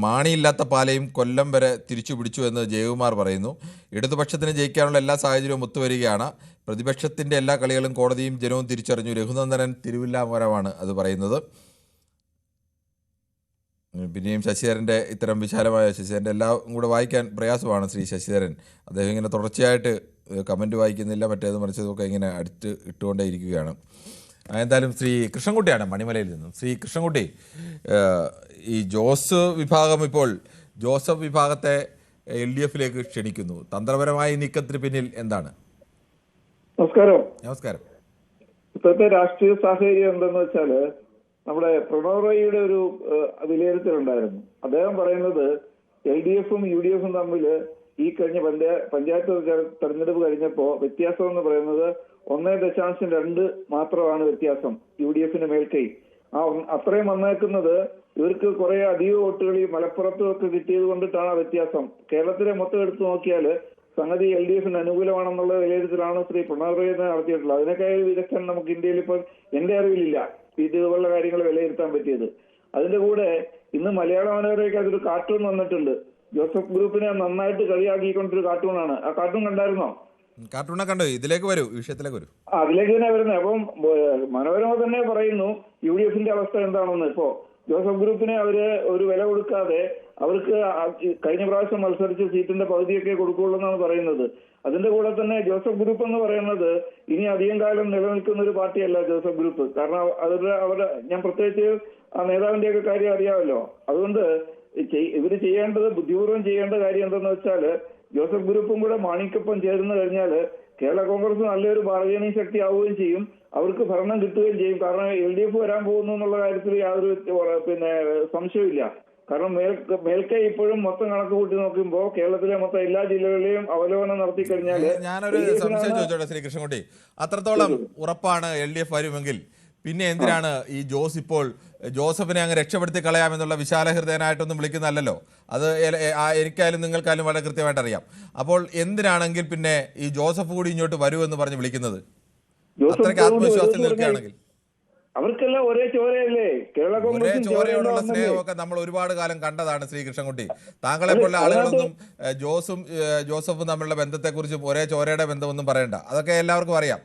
മാണിയില്ലാത്ത പാലയും കൊല്ലം വരെ തിരിച്ചു പിടിച്ചു എന്ന് ജയകുമാർ പറയുന്നു. ഇടതുപക്ഷത്തിന് ജയിക്കാനുള്ള എല്ലാ സാഹചര്യവും ഒത്തുവരികയാണ്. പ്രതിപക്ഷത്തിൻ്റെ എല്ലാ കളികളും കോടതിയും ജനവും തിരിച്ചറിഞ്ഞു. രഘുനന്ദനൻ തിരുവില്ലാമരമാണ് അത് പറയുന്നത്. പിന്നെയും ശശിധരൻ്റെ ഇത്തരം വിശാലമായ ശശിധരൻ്റെ എല്ലാം കൂടെ വായിക്കാൻ പ്രയാസമാണ് ശ്രീ ശശിധരൻ. അദ്ദേഹം ഇങ്ങനെ തുടർച്ചയായിട്ട് കമൻറ്റ് വായിക്കുന്നില്ല, മറ്റേത് മറിച്ചതൊക്കെ ഇങ്ങനെ അടുത്ത് ഇട്ടുകൊണ്ടേ ഇരിക്കുകയാണ്. എന്തായാലും ശ്രീ കൃഷ്ണൻകുട്ടിയാണ് മണിമലയിൽ നിന്നും. ശ്രീ കൃഷ്ണൻകുട്ടി, ഈ ജോസ് വിഭാഗം ഇപ്പോൾ ജോസഫ് വിഭാഗത്തെ LDFിലേക്ക് ക്ഷണിക്കുന്നു. തന്ത്രപരമായ നീക്കത്തിന് പിന്നിൽ എന്താണ്? നമസ്കാരം. ഇപ്പോഴത്തെ രാഷ്ട്രീയ സാഹചര്യം എന്തെന്ന് വെച്ചാല്, നമ്മുടെ പ്രണോയ് റോയിയുടെ ഒരു വിലയിരുത്തലുണ്ടായിരുന്നു. അദ്ദേഹം പറയുന്നത് LDFും UDFും തമ്മിൽ ഈ കഴിഞ്ഞ പഞ്ചായത്ത് തെരഞ്ഞെടുപ്പ് കഴിഞ്ഞപ്പോ വ്യത്യാസം എന്ന് പറയുന്നത് 1.2 മാത്രമാണ് വ്യത്യാസം UDFിന് മേൽക്കൈ. അത്രയും വന്നേക്കുന്നത് ഇവർക്ക് കുറെ അധിക വോട്ടുകൾ ഈ മലപ്പുറത്തും ഒക്കെ കിട്ടിയത് കൊണ്ടിട്ടാണ് ആ വ്യത്യാസം. കേരളത്തിലെ മൊത്തം എടുത്തു നോക്കിയാൽ സംഗതി LDFിന് അനുകൂലമാണെന്നുള്ള വിലയിരുത്തലാണ് ശ്രീ പിണറായി വിജയൻ നടത്തിയിട്ടുള്ളത്. അതിനൊക്കെ വിദഗ്ധൻ നമുക്ക് ഇന്ത്യയിൽ ഇപ്പോൾ എന്റെ അറിവിലില്ല ഇതുപോലുള്ള കാര്യങ്ങൾ വിലയിരുത്താൻ പറ്റിയത്. അതിന്റെ കൂടെ ഇന്ന് മലയാള മനോരമയ്ക്ക് അതൊരു കാർട്ടൂൺ വന്നിട്ടുണ്ട്. ജോസഫ് ഗ്രൂപ്പിനെ നന്നായിട്ട് കളിയാക്കിക്കൊണ്ടൊരു കാർട്ടൂണാണ്. ആ കാർട്ടൂൺ കണ്ടായിരുന്നോ? കാർട്ടൂണെ കണ്ടു. ഇതിലേക്ക് വരൂ, വിഷയത്തിലേക്ക് വരൂ. അതിലേക്ക് തന്നെ വരുന്നത്. അപ്പം മനോരമ തന്നെ പറയുന്നു UDFിന്റെ അവസ്ഥ എന്താണെന്ന്. ഇപ്പോ ജോസഫ് ഗ്രൂപ്പിനെ അവര് ഒരു വില കൊടുക്കാതെ അവർക്ക് കഴിഞ്ഞ പ്രാവശ്യം മത്സരിച്ച സീറ്റിന്റെ പകുതിയൊക്കെ കൊടുക്കുള്ളൂ എന്നാണ് പറയുന്നത്. അതിന്റെ കൂടെ തന്നെ ജോസഫ് ഗ്രൂപ്പ് എന്ന് പറയുന്നത് ഇനി അധികം കാലം നിലനിൽക്കുന്ന ഒരു പാർട്ടിയല്ല ജോസഫ് ഗ്രൂപ്പ്. കാരണം അവരുടെ ഞാൻ പ്രത്യേകിച്ച് ആ നേതാവിന്റെയൊക്കെ കാര്യം അറിയാമല്ലോ. അതുകൊണ്ട് ഇവര് ചെയ്യേണ്ടത്, ബുദ്ധിപൂർവ്വം ചെയ്യേണ്ട കാര്യം എന്തെന്ന് വെച്ചാല് ജോസഫ് ഗ്രൂപ്പും കൂടെ മാണിക്കൊപ്പം ചേർന്ന് കഴിഞ്ഞാല് കേരള കോൺഗ്രസ് നല്ലൊരു ബാർഗൈനിങ് ശക്തി ആവുകയും ചെയ്യും, അവർക്ക് ഭരണം കിട്ടുകയും ചെയ്യും. കാരണം LDF വരാൻ പോകുന്നു എന്നുള്ള കാര്യത്തിൽ യാതൊരു സംശയമില്ല. കാരണം മേൽക്കൈ ഇപ്പോഴും മൊത്തം കണക്ക് കൂട്ടി നോക്കുമ്പോൾ കേരളത്തിലെ മൊത്തം എല്ലാ ജില്ലകളിലെയും അവലോകനം നടത്തി കഴിഞ്ഞാല് ഞാനൊരു സംശയം ചോദിച്ചോട്ടെ ശ്രീ കൃഷ്ണൻകുട്ടി, അത്രത്തോളം ഉറപ്പാണ് LDF വരുമെങ്കിൽ പിന്നെ എന്തിനാണ് ഈ ജോസ് ഇപ്പോൾ ജോസഫിനെ അങ്ങ് രക്ഷപ്പെടുത്തി കളയാമെന്നുള്ള വിശാല ഹൃദയനായിട്ടൊന്നും വിളിക്കുന്നതല്ലോ? അത് എനിക്കായാലും നിങ്ങൾക്കായാലും വളരെ കൃത്യമായിട്ട് അറിയാം. അപ്പോൾ എന്തിനാണെങ്കിൽ പിന്നെ ഈ ജോസഫ് കൂടി ഇങ്ങോട്ട് വരൂ എന്ന് പറഞ്ഞ് വിളിക്കുന്നത്? അത്രയ്ക്ക് ആത്മവിശ്വാസം നിൽക്കുകയാണെങ്കിൽ അവർക്കെല്ലാം ഒരേ ചോരയല്ലേ? കേരള കോൺഗ്രസ് ചോരയോടുള്ള സ്നേഹമൊക്കെ നമ്മൾ ഒരുപാട് കാലം കണ്ടതാണ് ശ്രീ കൃഷ്ണൻകുട്ടി. താങ്കളെ പോലെ ആളുകളൊന്നും ജോസഫും തമ്മിലുള്ള ബന്ധത്തെക്കുറിച്ചും ഒരേ ചോരയുടെ ബന്ധമൊന്നും പറയണ്ട, അതൊക്കെ എല്ലാവർക്കും അറിയാം.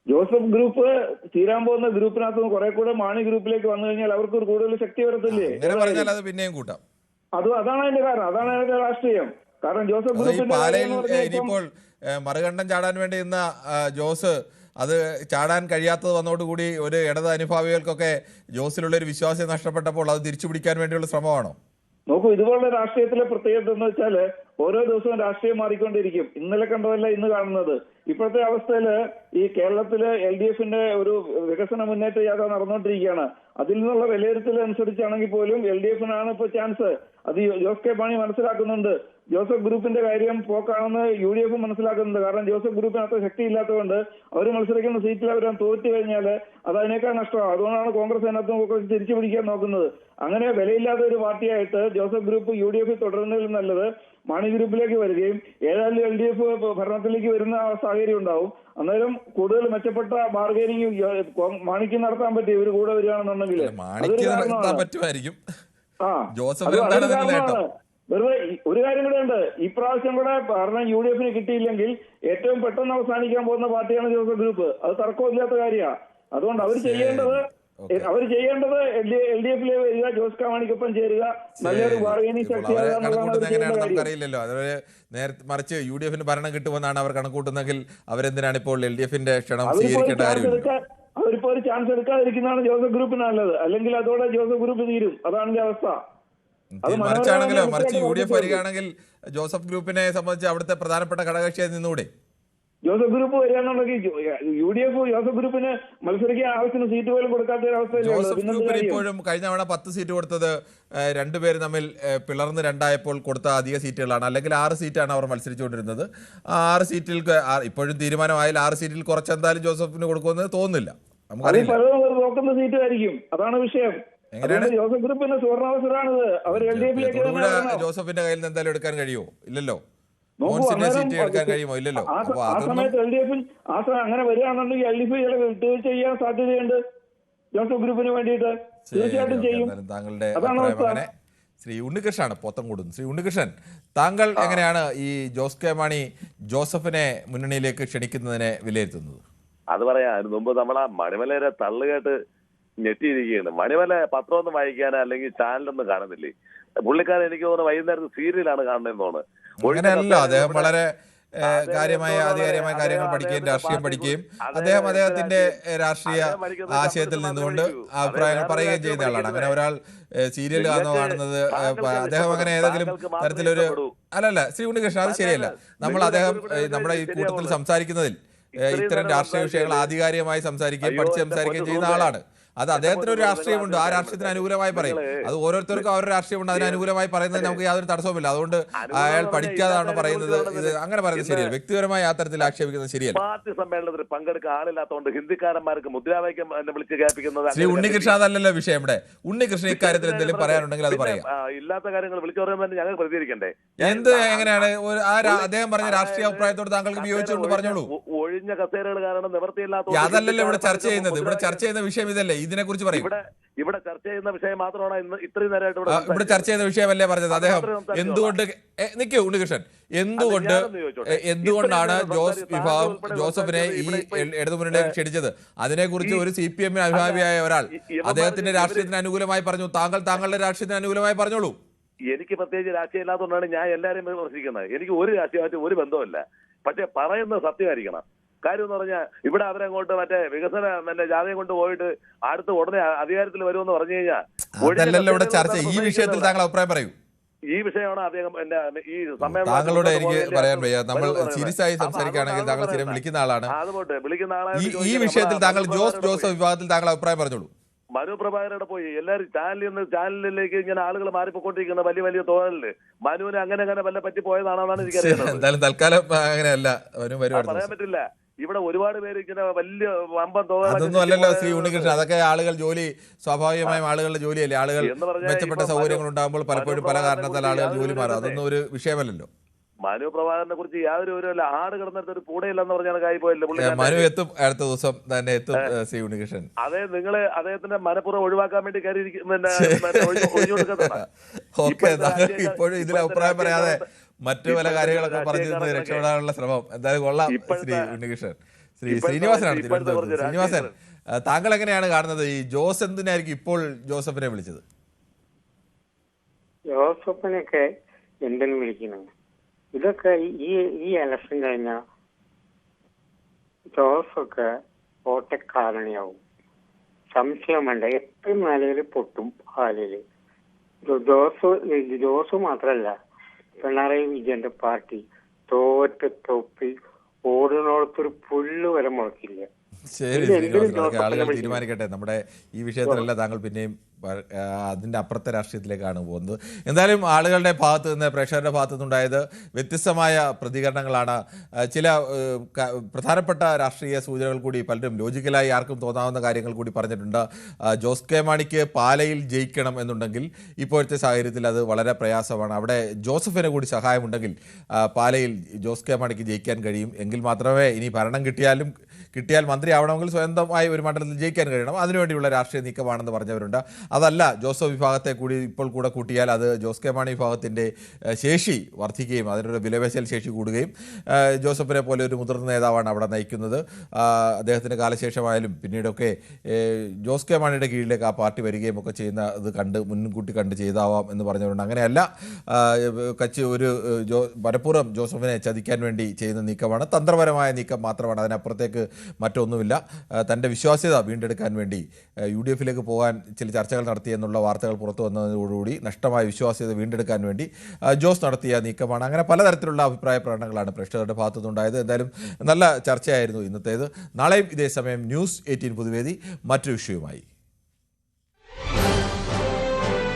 ജോസഫ് ഗ്രൂപ്പ് തീരാൻ പോകുന്ന ഗ്രൂപ്പിനകത്ത് കുറെ കൂടെ മാണി ഗ്രൂപ്പിലേക്ക് വന്നു കഴിഞ്ഞാൽ അവർക്ക് കൂടുതൽ ശക്തി വരത്തില്ലേ? അത് പിന്നെയും കൂട്ടാം. അതാണ് അതിന്റെ കാരണം, അതാണ് അതിന്റെ രാഷ്ട്രീയം. കാരണം ജോസഫ് ഗ്രൂപ്പിന്റെ ഇനിയിപ്പോൾ മറുകണ്ഠം ചാടാൻ വേണ്ടി ഇന്ന ജോസ് അത് ചാടാൻ കഴിയാത്തത് വന്നതോടുകൂടി ഒരു ഇടത് അനുഭാവികൾക്കൊക്കെ ജോസിലുള്ള ഒരു വിശ്വാസം നഷ്ടപ്പെട്ടപ്പോൾ അത് തിരിച്ചു പിടിക്കാൻ വേണ്ടിയുള്ള ശ്രമമാണോ? നോക്കൂ, ഇതുപോലുള്ള രാഷ്ട്രീയത്തിലെ പ്രത്യേകത എന്ന് വെച്ചാല് ഓരോ ദിവസവും രാഷ്ട്രീയം മാറിക്കൊണ്ടിരിക്കും. ഇന്നലെ കണ്ടതല്ല ഇന്ന് കാണുന്നത്. ഇപ്പോഴത്തെ അവസ്ഥയില് ഈ കേരളത്തില് LDFിന്റെ ഒരു വികസന മുന്നേറ്റ യാത്ര നടന്നുകൊണ്ടിരിക്കുകയാണ്. അതിൽ നിന്നുള്ള വിലയിരുത്തൽ അനുസരിച്ചാണെങ്കിൽ പോലും LDFിനാണ് ഇപ്പൊ ചാൻസ്. അത് ജോസ് കെ മാണി മനസ്സിലാക്കുന്നുണ്ട്. ജോസഫ് ഗ്രൂപ്പിന്റെ കാര്യം പോക്കാണെന്ന് UDF മനസ്സിലാക്കുന്നുണ്ട്. കാരണം ജോസഫ് ഗ്രൂപ്പിനകത്ത് ശക്തി ഇല്ലാത്തതുകൊണ്ട് അവർ മത്സരിക്കുന്ന സീറ്റിൽ അവർ തോറ്റു കഴിഞ്ഞാൽ അത് അതിനേക്കാൾ നഷ്ടമാണ്. അതുകൊണ്ടാണ് കോൺഗ്രസ് അതിനകത്ത് തിരിച്ചു പിടിക്കാൻ നോക്കുന്നത്. അങ്ങനെ വിലയില്ലാത്ത ഒരു പാർട്ടിയായിട്ട് ജോസഫ് ഗ്രൂപ്പ് UDF തുടരുന്നതിൽ നല്ലത് മാണി ഗ്രൂപ്പിലേക്ക് വരികയും ഏതായാലും LDF ഭരണത്തിലേക്ക് വരുന്ന സാഹചര്യം ഉണ്ടാവും. അന്നേരം കൂടുതൽ മെച്ചപ്പെട്ട ബാർഗൈനിങ് മാണിക്ക് നടത്താൻ പറ്റും ഇവര് കൂടെ വരികയാണെന്നുണ്ടെങ്കിൽ. പറ്റുമായിരിക്കും. വെറുതെ ഒരു കാര്യം കൂടെ ഉണ്ട്, ഇപ്രാവശ്യം കൂടെ ഭരണം UDF കിട്ടിയില്ലെങ്കിൽ ഏറ്റവും പെട്ടെന്ന് അവസാനിക്കാൻ പോകുന്ന പാർട്ടിയാണ് ജോസഫ് ഗ്രൂപ്പ്. അത് തർക്കമില്ലാത്ത കാര്യമാണ്. അതുകൊണ്ട് അവർ ചെയ്യേണ്ടത് LDF വരിക, ജോസ് കെ മാണിക്കൊപ്പം ചേരുക, നല്ലൊരു ബാർഗൈനിങ് നമുക്കറിയില്ലല്ലോ. അതുപോലെ നേരത്തെ മറിച്ച് UDF ഭരണം കിട്ടുമെന്നാണ് അവർ കണക്കൂട്ടുന്നെങ്കിൽ അവരെന്തിനാണ് ഇപ്പോൾ LDF ക്ഷണം സ്വീകരിക്കേണ്ട കാര്യമില്ല. അവരിപ്പോ ഒരു ചാൻസ് എടുക്കാതിരിക്കുന്നതാണ് ജോസഫ് ഗ്രൂപ്പിന് നല്ലത്. അല്ലെങ്കിൽ അതോടെ ജോസഫ് ഗ്രൂപ്പ് തീരും. അതാണ് അവസ്ഥ. മറിച്ചാണെങ്കിലോ, മറിച്ച് UDF വരികയാണെങ്കിൽ ജോസഫ് ഗ്രൂപ്പിനെ സംബന്ധിച്ച് അവിടുത്തെ പ്രധാനപ്പെട്ട ഘടകകക്ഷിയായി നിന്നൂടെ? ജോസഫ് ഗ്രൂപ്പ് വരികയാണെന്നുണ്ടെങ്കിൽ UDF ജോസഫ് ഗ്രൂപ്പിന് മത്സരിക്കാൻ ആവശ്യത്തിന് സീറ്റ് പോലും കൊടുക്കാത്ത ഒരവസ്ഥയിലാണ്. ജോസഫ് ഗ്രൂപ്പിന് ഇപ്പോഴും കഴിഞ്ഞ തവണ 10 സീറ്റ് കൊടുത്തത് രണ്ടുപേര് തമ്മിൽ പിളർന്ന് രണ്ടായപ്പോൾ കൊടുത്ത അധിക സീറ്റുകളാണ്. അല്ലെങ്കിൽ 6 സീറ്റാണ് അവർ മത്സരിച്ചുകൊണ്ടിരുന്നത്. ആ 6 സീറ്റിൽ ഇപ്പോഴും തീരുമാനമായാൽ 6 സീറ്റിൽ കുറച്ചെന്തായാലും ജോസഫിന് കൊടുക്കുമെന്ന് തോന്നുന്നില്ല. നമുക്കറിയില്ല. നോക്കുന്ന സീറ്റായിരിക്കും. അതാണ് വിഷയം. ജോസഫ് ഗ്രൂപ്പിന് സുവർണാവസരമാണിത്. അവർ LDFിലേക്ക് ജോസഫിന്റെ കയ്യിൽ നിന്ന് എന്തായാലും എടുക്കാൻ കഴിയുമോ? ഇല്ലല്ലോ. സീറ്റ് എടുക്കാൻ കഴിയുമോ? ഇല്ലല്ലോ. ആ സമയത്ത് LDF അങ്ങനെ വരികയാണെന്നുണ്ടെങ്കിൽ LDF വിട്ടുവീഴ്ച ചെയ്യാൻ സാധ്യതയുണ്ട് ജോസഫ് ഗ്രൂപ്പിന് വേണ്ടിയിട്ട്. തീർച്ചയായിട്ടും ചെയ്യും. താങ്കളുടെ അഭിപ്രായം. ശ്രീ ഉണ്ണികൃഷ്ണനാണ് പോത്തൻകുടും. ശ്രീ ഉണ്ണികൃഷ്ണൻ, താങ്കൾ എങ്ങനെയാണ് ഈ ജോസ് കെ മാണി ജോസഫിനെ മുന്നണിയിലേക്ക് ക്ഷണിക്കുന്നതിനെ വിലയിരുത്തുന്നത്? അത് പറയാം. അതിന് മുമ്പ് നമ്മളാ മണിമലയുടെ തള്ളുകേട്ട് ഞെട്ടിയിരിക്കുകയാണ്. മണിമല പത്രമൊന്നും വായിക്കാനോ അല്ലെങ്കിൽ ചാനലൊന്നും കാണുന്നില്ലേ? പുള്ളിക്കാരൻ എനിക്ക് തോന്നുന്നു വൈകുന്നേരത്ത് സീരിയലാണ് കാണുന്നതെന്ന് തോന്നുന്നു. അങ്ങനെയല്ല, അദ്ദേഹം വളരെ കാര്യമായ ആധികാരികമായ കാര്യങ്ങൾ പഠിക്കുകയും രാഷ്ട്രീയം പഠിക്കുകയും അദ്ദേഹത്തിന്റെ രാഷ്ട്രീയ ആശയത്തിൽ നിന്നുകൊണ്ട് അഭിപ്രായങ്ങൾ പറയുകയും ചെയ്യുന്ന ആളാണ്. അങ്ങനെ ഒരാൾ സീരിയൽ കാണുന്നത് അദ്ദേഹം അങ്ങനെ ഏതെങ്കിലും തരത്തിലൊരു അല്ലല്ല. ശ്രീ ഉണ്ണികൃഷ്ണൻ, അത് ശരിയല്ല. അദ്ദേഹം നമ്മുടെ ഈ കൂട്ടത്തിൽ സംസാരിക്കുന്നതിൽ ഇത്തരം രാഷ്ട്രീയ വിഷയങ്ങൾ ആധികാരികമായി സംസാരിക്കുകയും പഠിച്ച് സംസാരിക്കുകയും ചെയ്യുന്ന ആളാണ്. അത് അദ്ദേഹത്തിന് ഒരു രാഷ്ട്രീയമുണ്ട്. ആ രാഷ്ട്രീയത്തിന് അനുകൂലമായി പറയും. അത് ഓരോരുത്തർക്കും അവരുടെ രാഷ്ട്രീയമുണ്ട്. അതിന് അനുകൂലമായി പറയുന്നത് നമുക്ക് യാതൊരു തടസ്സവുമില്ല. അതുകൊണ്ട് അയാൾ പഠിക്കാതാണ് പറയുന്നത്. ഇത് അങ്ങനെ പറയുന്നത് ശരിയല്ല. വ്യക്തിപരമായി ആ തരത്തിൽ ആക്ഷേപിക്കുന്നത് ശരിയല്ല. പാർട്ടി സമ്മേളനത്തിൽ പങ്കെടുക്കാൻ ആളില്ലാത്തതുകൊണ്ട് ഹിന്ദിക്കാരന്മാർക്ക് മുദ്രാവാക്യം വിളിച്ച് കേൾപ്പിക്കുന്നത്. ശ്രീ ഉണ്ണികൃഷ്ണൻ, അതല്ലല്ലോ വിഷയം ഇവിടെ. ഉണ്ണികൃഷ്ണൻ ഇക്കാര്യത്തിൽ എന്തെങ്കിലും പറയാനുണ്ടെങ്കിൽ അത് പറയാം. ഇല്ലാത്ത കാര്യങ്ങൾ വിളിച്ചു പറയുമ്പോൾ ഞങ്ങൾ പ്രതികരിക്കണ്ടേ? എന്ത് എങ്ങനെയാണ് അദ്ദേഹം പറഞ്ഞ രാഷ്ട്രീയ അഭിപ്രായത്തോട് താങ്കൾക്ക് വിയോജിച്ചുകൊണ്ട് പറഞ്ഞോളൂ. ഒഴിഞ്ഞ കസേരകൾ കാരണം നിവൃത്തിയില്ലാത്ത അതല്ലല്ലോ ഇവിടെ ചർച്ച ചെയ്യുന്നത്. ഇവിടെ ചർച്ച ചെയ്യുന്ന വിഷയം ഇതല്ലേ? ഇതിനെ കുറിച്ച് പറയും. ഇവിടെ ചർച്ച ചെയ്യുന്ന വിഷയം മാത്രമാണ് ഇന്ന് ഇത്രയും നേരമായിട്ട് ഇവിടെ ചർച്ച ചെയ്യുന്ന വിഷയമല്ലേ പറഞ്ഞത്? അദ്ദേഹം എന്തുകൊണ്ട് നിൽക്കൂ ഉണ്ണികൃഷ്ണൻ, എന്തുകൊണ്ടാണ് ജോസഫിനെ ഈ ഇടതുമുന്നണിയിലേക്ക് ക്ഷണിച്ചത്? അതിനെക്കുറിച്ച് ഒരു CPM അനുഭാവിയായ ഒരാൾ അദ്ദേഹത്തിന്റെ രാഷ്ട്രീയത്തിന് അനുകൂലമായി പറഞ്ഞു. താങ്കളുടെ രാഷ്ട്രീയത്തിന് അനുകൂലമായി പറഞ്ഞോളൂ. എനിക്ക് പ്രത്യേകിച്ച് രാഷ്ട്രീയം ഇല്ലാത്തതുകൊണ്ടാണ് ഞാൻ എല്ലാവരെയും വിമർശിക്കുന്നത്. എനിക്ക് ഒരു രാഷ്ട്രീയമായിട്ട് ഒരു ബന്ധവുമില്ല. പക്ഷെ പറയുന്നത് സത്യമായിരിക്കണം. കാര്യം എന്ന് പറഞ്ഞാൽ ഇവിടെ അവരങ്ങോട്ട് വികസന ജാഥയും കൊണ്ട് പോയിട്ട് അടുത്ത് ഉടനെ അധികാരത്തിൽ വരുമെന്ന് പറഞ്ഞു കഴിഞ്ഞാൽ ഇവിടെ ചർച്ച ഈ വിഷയത്തിൽ താങ്കൾ അഭിപ്രായം പറയൂ. ഈ വിഷയമാണ് അദ്ദേഹം ഈ സമ്മേളനം താങ്കളോട് എനിക്ക് പറയാൻ വയ്യ. നമ്മൾ സീരിയസ് ആയി സംസാരിക്കുകയാണെങ്കിൽ താങ്കൾ സ്ഥിരം വിളിക്കുന്ന ആളാണ്. ഈ വിഷയത്തിൽ താങ്കൾ ജോസഫ് വിഭാഗത്തിൽ താങ്കൾ അഭിപ്രായം പറഞ്ഞോളൂ. മനു പ്രഭാകരയുടെ പോയി എല്ലാവരും ചാനലിലേക്ക് ഇങ്ങനെ ആളുകൾ മാറിപ്പോയിക്കൊണ്ടിരിക്കുന്ന വലിയ വലിയ തോന്നലില് മനുവിന് അങ്ങനെ വല്ല പറ്റി പോയതാണെന്നാണ് എനിക്കറിയാം. എന്തായാലും തൽക്കാലം അങ്ങനെയല്ല, പറയാൻ പറ്റില്ല. ഇവിടെ ഒരുപാട് പേര് ഇങ്ങനെ വലിയ വമ്പൻ തോന്നൽ അതൊന്നും അല്ലല്ലോ ശ്രീ ഉണ്ണികൃഷ്ണൻ. അതൊക്കെ ആളുകൾ സ്വാഭാവികമായും ആളുകളുടെ ജോലിയല്ലേ. ആളുകൾ മെച്ചപ്പെട്ട സൗകര്യങ്ങൾ ഉണ്ടാകുമ്പോൾ പലപ്പോഴും പല കാരണത്താൽ ആളുകൾ ജോലി മാറും. അതൊന്നും ഒരു വിഷയമല്ലല്ലോ. മനു പ്രഭാകരനെ കുറിച്ച് യാതൊരു വിവരമില്ല. ആട് കിടന്നിട്ട് ഒരു കൂടെയില്ലെന്ന് പറഞ്ഞാണ് കായി പോയല്ലോ. മനു എത്തും, അടുത്ത ദിവസം തന്നെ എത്തും ശ്രീ ഉണ്ണികൃഷ്ണൻ. അതെ, നിങ്ങള് അദ്ദേഹത്തിന്റെ മനഃപൂർവ്വം ഒഴിവാക്കാൻ വേണ്ടി ഓക്കെ, ഇപ്പോഴും ഇതിൽ അഭിപ്രായം പറയാതെ മറ്റു പല കാര്യങ്ങളൊക്കെ പറഞ്ഞു രക്ഷപ്പെടാനുള്ള ശ്രമം എന്തായാലും കൊള്ളാം. ശ്രീ ഉണ്ണികൃഷ്ണൻ, ശ്രീ ശ്രീനിവാസനാണ് തിരുവനന്തപുരത്ത്. ശ്രീനിവാസൻ, താങ്കൾ എങ്ങനെയാണ് കാണുന്നത്? ഈ ജോസ് എന്തിനായിരിക്കും ഇപ്പോൾ ജോസഫിനെ വിളിച്ചത്? ജോസഫിനൊക്കെ എന്തിനു വിളിക്കുന്നത്? ഇതൊക്കെ ഈ ഇലക്ഷൻ കഴിഞ്ഞ ജോസൊക്കെ ഓട്ടക്കാരണിയാവും. സംശയം വേണ്ട. എപ്പോഴും നിലയിൽ പൊട്ടും പാലില്. ജോസ് മാത്രല്ല, പിണറായി വിജയന്റെ പാർട്ടി തോറ്റ് തൊപ്പി ഓടുന്നോടത്തൊരു പുല്ല് വരെ മുളക്കില്ല. ശരി ശ്രീനിവാസൻ, ആളുകൾ തീരുമാനിക്കട്ടെ. നമ്മുടെ ഈ വിഷയത്തിലല്ല താങ്കൾ പിന്നെയും അതിൻ്റെ അപ്പുറത്തെ രാഷ്ട്രീയത്തിലേക്കാണ് പോകുന്നത്. എന്തായാലും ആളുകളുടെ ഭാഗത്ത് നിന്ന്, പ്രേക്ഷകരുടെ ഭാഗത്തു നിന്നുണ്ടായത് വ്യത്യസ്തമായ പ്രതികരണങ്ങളാണ്. ചില പ്രധാനപ്പെട്ട രാഷ്ട്രീയ സൂചനകൾ കൂടി പലരും ലോജിക്കലായി ആർക്കും തോന്നാവുന്ന കാര്യങ്ങൾ കൂടി പറഞ്ഞിട്ടുണ്ട്. ജോസ് കെ മാണിക്ക് പാലയിൽ ജയിക്കണം എന്നുണ്ടെങ്കിൽ ഇപ്പോഴത്തെ സാഹചര്യത്തിൽ അത് വളരെ പ്രയാസമാണ്. അവിടെ ജോസഫിന് കൂടി സഹായമുണ്ടെങ്കിൽ പാലയിൽ ജോസ് കെ മാണിക്ക് ജയിക്കാൻ കഴിയും. എങ്കിൽ മാത്രമേ ഇനി ഭരണം കിട്ടിയാൽ മന്ത്രിയാവണമെങ്കിൽ സ്വന്തമായി ഒരു മണ്ഡലത്തിൽ ജയിക്കാൻ കഴിയണം. അതിനുവേണ്ടിയുള്ള രാഷ്ട്രീയ നീക്കമാണെന്ന് പറഞ്ഞവരുണ്ട്. അതല്ല, ജോസഫ് വിഭാഗത്തെ കൂടി ഇപ്പോൾ കൂടെ കൂട്ടിയാൽ അത് ജോസ് കെ മാണി വിഭാഗത്തിൻ്റെ ശേഷി വർദ്ധിക്കുകയും അതിനൊരു വിലപേശൽ ശേഷി കൂടുകയും, ജോസഫിനെ പോലെ ഒരു മുതിർന്ന നേതാവാണ് അവിടെ നയിക്കുന്നത്. അദ്ദേഹത്തിൻ്റെ കാലശേഷമായാലും പിന്നീടൊക്കെ ജോസ് കെ മാണിയുടെ കീഴിലേക്ക് ആ പാർട്ടി വരികയും ഒക്കെ ചെയ്യുന്നത് മുൻകൂട്ടി കണ്ട് ചെയ്താവാം എന്ന് പറഞ്ഞവരുണ്ട്. അങ്ങനെയല്ല, മനഃപൂർവ്വം ജോസഫിനെ ചതിക്കാൻ വേണ്ടി ചെയ്യുന്ന നീക്കമാണ്, തന്ത്രപരമായ നീക്കം മാത്രമാണ്, അതിനപ്പുറത്തേക്ക് മറ്റൊന്നുമില്ല. തൻ്റെ വിശ്വാസ്യത വീണ്ടെടുക്കാൻ വേണ്ടി UDF-ലേക്ക് പോകാൻ ചില ചർച്ചകൾ നടത്തിയെന്നുള്ള വാർത്തകൾ പുറത്തു വന്നതോടുകൂടി നഷ്ടമായ വിശ്വാസ്യത വീണ്ടെടുക്കാൻ വേണ്ടി ജോസ് നടത്തിയ നീക്കമാണ്. അങ്ങനെ പലതരത്തിലുള്ള അഭിപ്രായ പ്രകടനങ്ങളാണ് പ്രേക്ഷകരുടെ ഭാഗത്തുനിന്നുണ്ടായത്. എന്തായാലും നല്ല ചർച്ചയായിരുന്നു ഇന്നത്തേത്. നാളെയും ഇതേ സമയം ന്യൂസ് 18 പൊതുവേദി മറ്റൊരു വിഷയവുമായി.